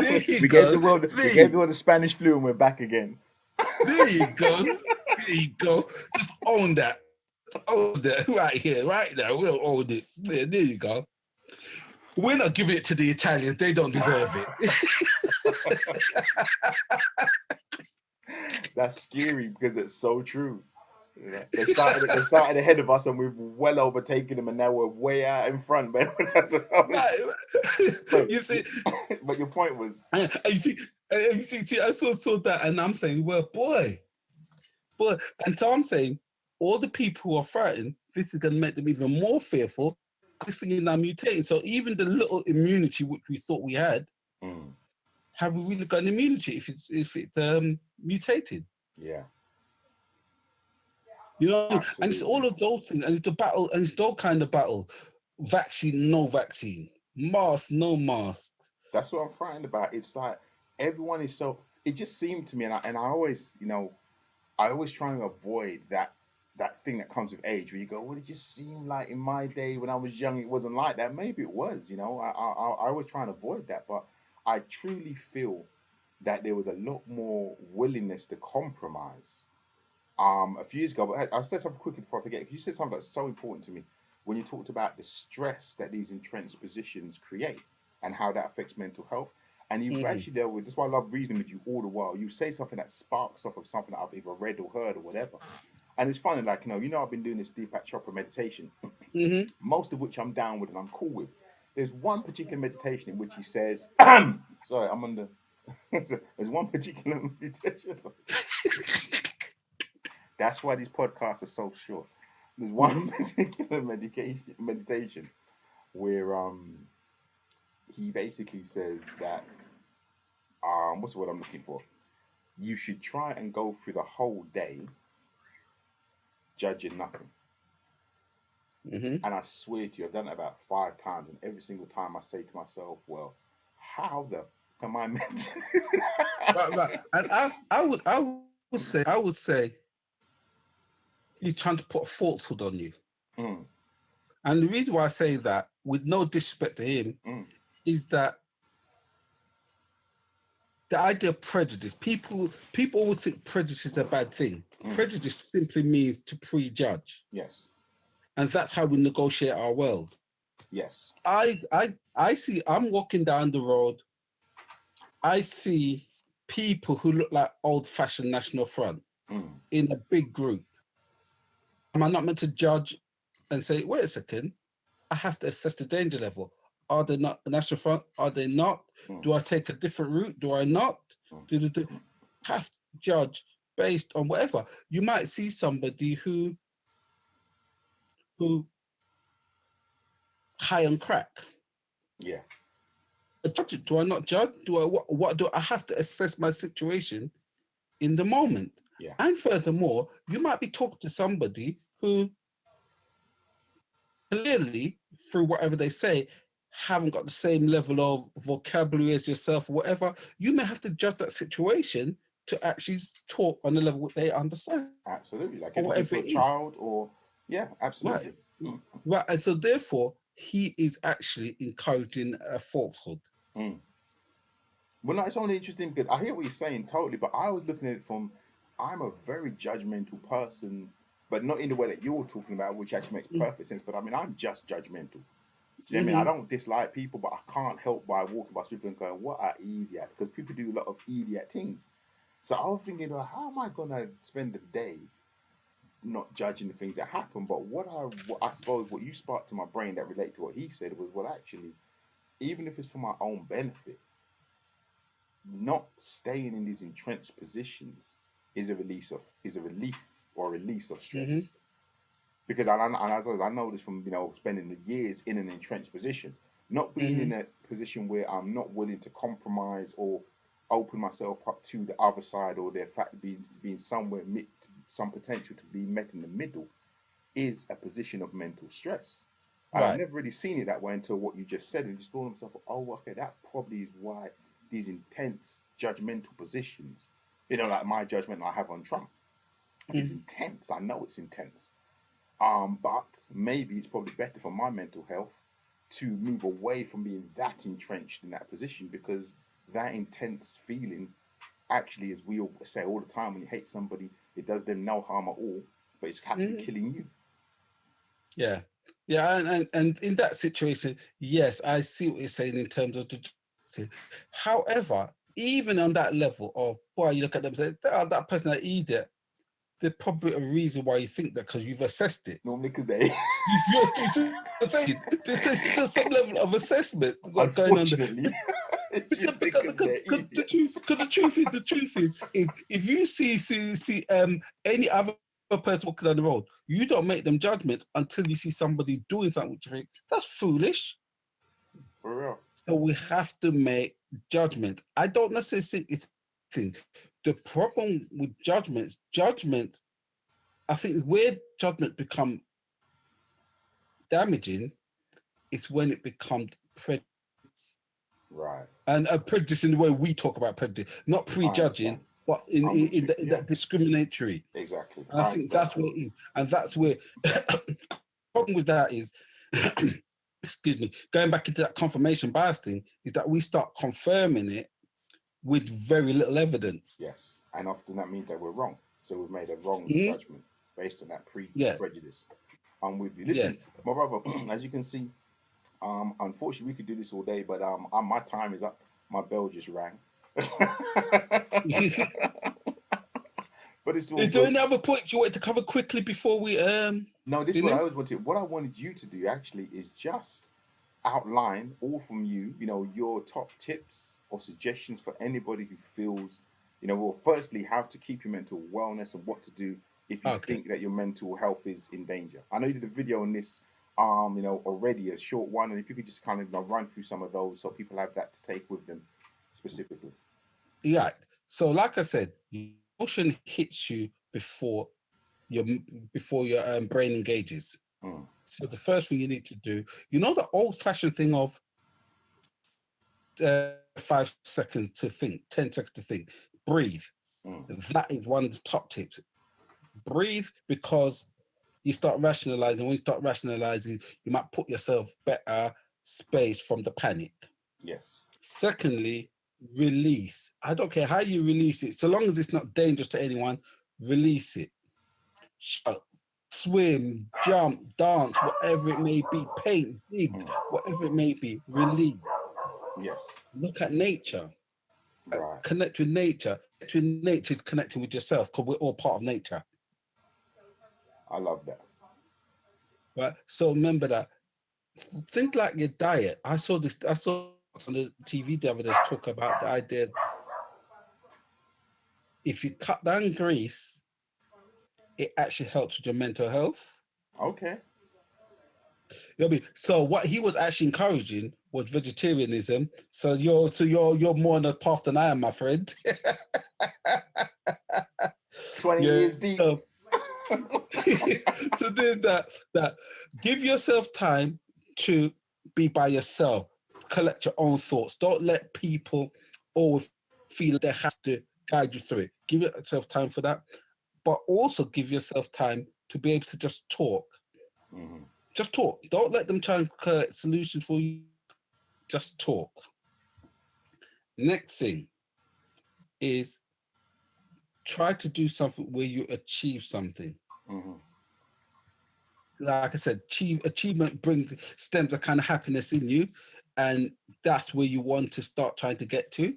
There you we gave go. the world we There, gave the world the Spanish flu and we're back again. there you go. There you go. Just own that. Own that right here, right now. We'll own it. There you go. We're not giving it to the Italians. They don't deserve it. That's scary because it's so true. You know, they started ahead of us and we've well overtaken them and now we're way out in front, man. That's what I was- Right. but You see, but your point was and you see, And you see, I saw that, and I'm saying, well, boy, and so I'm saying, all the people who are frightened, this is going to make them even more fearful. This thing is now mutating. So even the little immunity which we thought we had, Mm, have we really got an immunity if it's mutated? yeah, You know, and it's absolutely. all of those things, and it's a battle, and it's those kind of battle. Vaccine, no vaccine. Mask, no mask. That's what I'm frightened about. It's like everyone is so. It just seemed to me, and I always, I always try and avoid that thing that comes with age, where you go, well, it just seemed like in my day when I was young, it wasn't like that. Maybe it was, I always try and avoid that, but I truly feel that there was a lot more willingness to compromise a few years ago. But I'll say something quickly before I forget. You said something that's so important to me when you talked about the stress that these entrenched positions create and how that affects mental health. And you've Mm-hmm. actually dealt with this is why I love reasoning with you all the while. You say something that sparks off of something that I've either read or heard or whatever. And it's funny, like, I've been doing this Deepak Chopra meditation, Mm-hmm. most of which I'm down with and I'm cool with. There's one particular meditation in which he says, sorry, I'm under, there's one particular meditation. That's why these podcasts are so short. There's Mm-hmm. one particular meditation where he basically says that what's the word I'm looking for? You should try and go through the whole day judging nothing. Mm-hmm. And I swear to you, I've done it about 5 times, and every single time I say to myself, "Well, how the am I meant to?" Right, right. And I would say he's trying to put a falsehood on you. Mm, And the reason why I say that, with no disrespect to him, mm, is that the idea of prejudice, people always think prejudice is a bad thing. mm. Prejudice simply means to prejudge. Yes, And that's how we negotiate our world. yes. I see, I'm walking down the road, I see people who look like old-fashioned National Front Mm, in a big group. Am I not meant to judge and say, wait a second, I have to assess the danger level. Are they not the National Front? Are they not? mm, Do I take a different route? Do I not? mm, Do have to judge based on whatever? You might see somebody who high on crack. yeah, I judge it. Do I not judge? Do I what do I have to assess my situation in the moment? yeah. And furthermore, you might be talking to somebody who clearly, through whatever they say, haven't got the same level of vocabulary as yourself, or whatever. You may have to judge that situation to actually talk on the level that they understand, Absolutely. Like or you're talking whatever to a it is. child, or yeah, Right. absolutely. Right. And so therefore, he is actually encouraging a falsehood. Mm. Well, no, it's only interesting because I hear what you're saying totally, but I was looking at it from I'm a very judgmental person, but not in the way that you're talking about, which actually makes perfect sense. But I mean, I'm just judgmental. Do you know what I mean? I Mm-hmm. don't dislike people, but I can't help by walking past people and going, "What an idiot!" Because people do a lot of idiot things. So I was thinking, well, how am I gonna spend the day not judging the things that happen? But what I suppose what you sparked to my brain that relate to what he said was, well, actually, even if it's for my own benefit, not staying in these entrenched positions is a relief or a release of Mm-hmm. stress. Because I know this from spending the years in an entrenched position, not being Mm-hmm. in a position where I'm not willing to compromise or open myself up to the other side, or the fact being somewhere some potential to be met in the middle, is a position of mental stress. And I've Right. never really seen it that way until what you just said, and just thought to myself, oh, okay, that probably is why these intense judgmental positions, like my judgment I have on Trump, is Mm-hmm. intense. I know it's intense. But maybe it's probably better for my mental health to move away from being that entrenched in that position, because that intense feeling actually, as we all say all the time, when you hate somebody, it does them no harm at all, but it's happily Mm-hmm. killing you. Yeah. Yeah. And in that situation, yes, I see what you're saying in terms of the. However, even on that level of, boy, you look at them and say, that person, that idiot, there's probably a reason why you think that, because you've assessed it. Normally, because they, You see what I'm saying? There's some level of assessment going on there. unfortunately, You because they're idiots. Because the truth is, if you see any other person walking down the road, you don't make them judgments until you see somebody doing something which you think that's foolish. For real. So we have to make judgments. I don't necessarily think it's thing. The problem with judgment, I think where judgment become damaging is when it becomes prejudice. Right. And a prejudice in the way we talk about prejudice, not I understand. prejudging, but I'm with you. in Yeah. that discriminatory. Exactly. And I I think understand. that's where, and that's where the problem with that is, excuse me, going back into that confirmation bias thing, is that we start confirming it with very little evidence. Yes. And often that means that we're wrong. So we've made a wrong Mhm. judgment based on that Yes, prejudice. I'm with you. Listen, yes. my brother, as you can see, unfortunately we could do this all day, but my time is up. My bell just rang. Is But it's all there good. any other points you wanted to cover quickly before we No, this is what I finish? always wanted. What I wanted you to do actually is just outline all from you, your top tips or suggestions for anybody who feels, well, firstly, how to keep your mental wellness and what to do if you Okay. think that your mental health is in danger. I know you did a video on this, already a short one, and if you could just kind of run through some of those so people have that to take with them specifically. Yeah. So like I said, emotion hits you your before your brain engages. Mm, So the first thing you need to do, the old-fashioned thing of 5 seconds to think, 10 seconds to think, breathe. mm, That is one of the top tips. Breathe because you start rationalizing. When you start rationalizing, you might put yourself better space from the panic. yes. Secondly, release. I don't care how you release it, so long as it's not dangerous to anyone, release it. Shout, swim, jump, dance, whatever it may be, paint, dig, Mm, whatever it may be, release. yes. Look at nature, Right. connect with nature. Connect with nature is connecting with yourself because we're all part of nature, I love that. right? So remember that. Think like your diet. I saw on the TV the other day talk about the idea if you cut down grease, it actually helps with your mental health. Okay. You know what I mean? So what he was actually encouraging was vegetarianism. So you're more on the path than I am, my friend. 20 Yeah. years deep. So there's that give yourself time to be by yourself, collect your own thoughts. Don't let people always feel they have to guide you through it. Give yourself time for that, but also give yourself time to be able to just talk. Hmm. Just talk. Don't let them try and create solutions for you. Just talk. Next thing is try to do something where you achieve something. Hmm. Like I said, achievement brings stems a kind of happiness in you, and that's where you want to start trying to get to.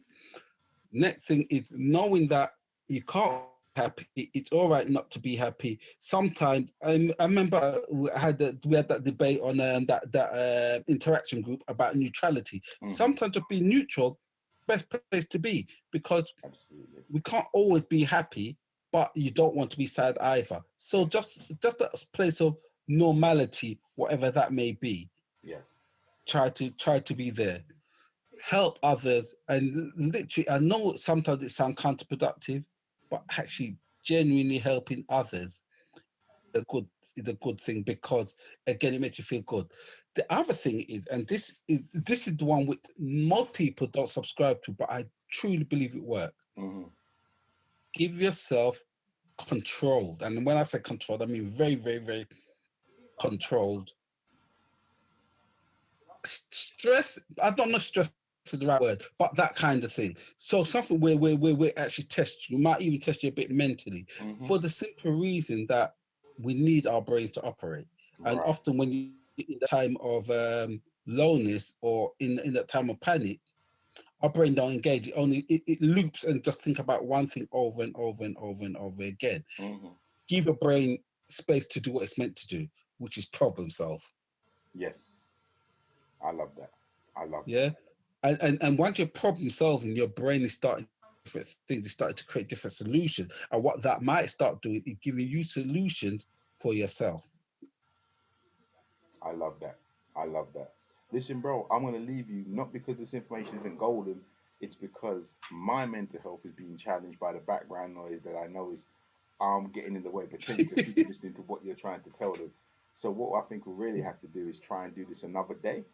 Next thing is knowing that you can't be happy. It's all right not to be happy. Sometimes I remember we had that debate on that interaction group about neutrality. Hmm. Sometimes to be neutral, best place to be because Absolutely. we can't always be happy, but you don't want to be sad either. So Yes. just a place of normality, whatever that may be. Yes. Try to be there. Help others, and literally, I know sometimes it sounds counterproductive, but actually, genuinely helping others a good is a good thing because again, it makes you feel good. The other thing is, and this is the one which most people don't subscribe to, but I truly believe it works. Hmm. Give yourself controlled. And when I say controlled, I mean very, very, very controlled. Stress, I don't know if stress is the right word, but that kind of thing. So something where we actually test you, might even test you a bit mentally, Hmm. for the simple reason that we need our brains to operate. And Right. often when you in the time of lowness or in that time of panic, our brain don't engage. It loops and just think about one thing over and over and over and over again. Hmm. Give your brain space to do what it's meant to do, which is problem solve. Yes. I love that. I love that. Yeah. And once you're problem solving, your brain is starting different things. It's starting to create different solutions. And what that might start doing is giving you solutions for yourself. I love that. I love that. Listen, bro, I'm gonna leave you not because this information isn't golden. It's because my mental health is being challenged by the background noise that I know is getting in the way potentially of people listening to what you're trying to tell them. So what I think we really have to do is try and do this another day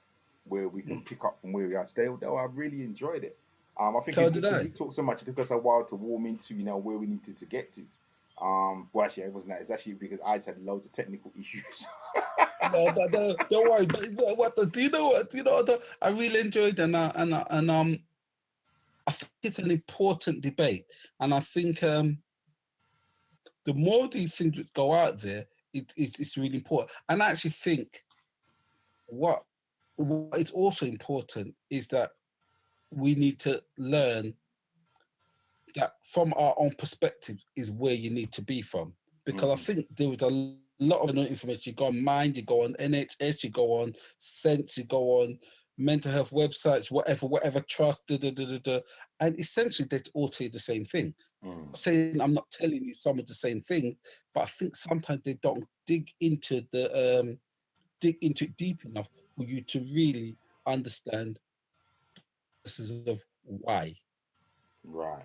where we can pick up from where we are today. Although I really enjoyed it. I think So it did because I. we talked so much, it took us a while to warm into where we needed to get to. Well, actually, it wasn't that. It's actually because I just had loads of technical issues. No, but don't worry. But do you know what? Do you know what? I really enjoyed and I think it's an important debate, and I think the more these things that go out there, it's really important. And I actually think what what is also important is that we need to learn that from our own perspective is where you need to be from. Because I Hmm. think there was a lot of information. You go on Mind, you go on NHS, you go on Sense, you go on mental health websites, whatever trust, and essentially they all tell you the same thing. Mm. Saying I'm not telling you some of the same thing, but I think sometimes they don't dig into it deep enough for you to really understand processes of why. Right.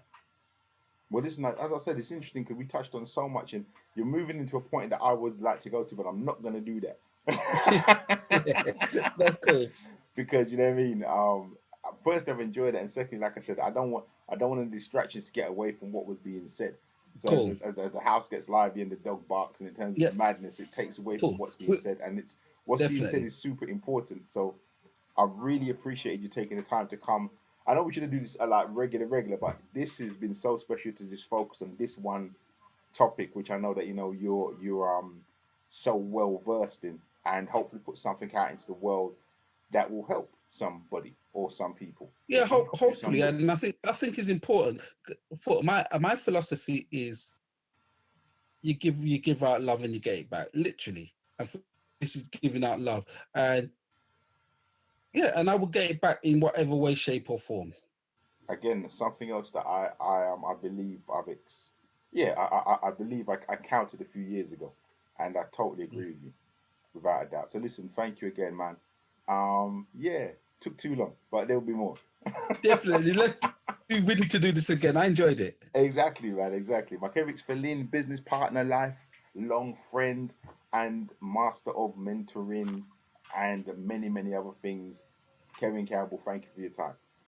Well, listen, as I said, it's interesting because we touched on so much, and you're moving into a point that I would like to go to, but I'm not going to do that. That's cool. Because you know what I mean. First, I've enjoyed it, and secondly, like I said, I don't want any distractions to get away from what was being said. So Cool. as the house gets lively and the dog barks and it turns Yeah, into madness, it takes away from cool. what's being said, and it's what's being said Definitely. is super important. So I really appreciate you taking the time to come. I know we shouldn't do this like regular, but this has been so special to just focus on this one topic, which I know that you're so well versed in, and hopefully put something out into the world that will help somebody or some people. Yeah, Help hopefully, somebody. and I think it's important. For my philosophy is you give out love and you get it back, literally. And for this is giving out love, and yeah, and I will get it back in whatever way, shape, or form. Again, something else that I believe yeah, I believe I counted a few years ago, and I totally agree with you without a doubt. So listen, thank you again, man. Yeah, took too long, but there'll be more. Definitely, we need to do this again. I enjoyed it. Exactly, man. Exactly. My Kevix Felin, business partner, life long friend, and master of mentoring and many other things. Kevin Campbell, thank you for your time.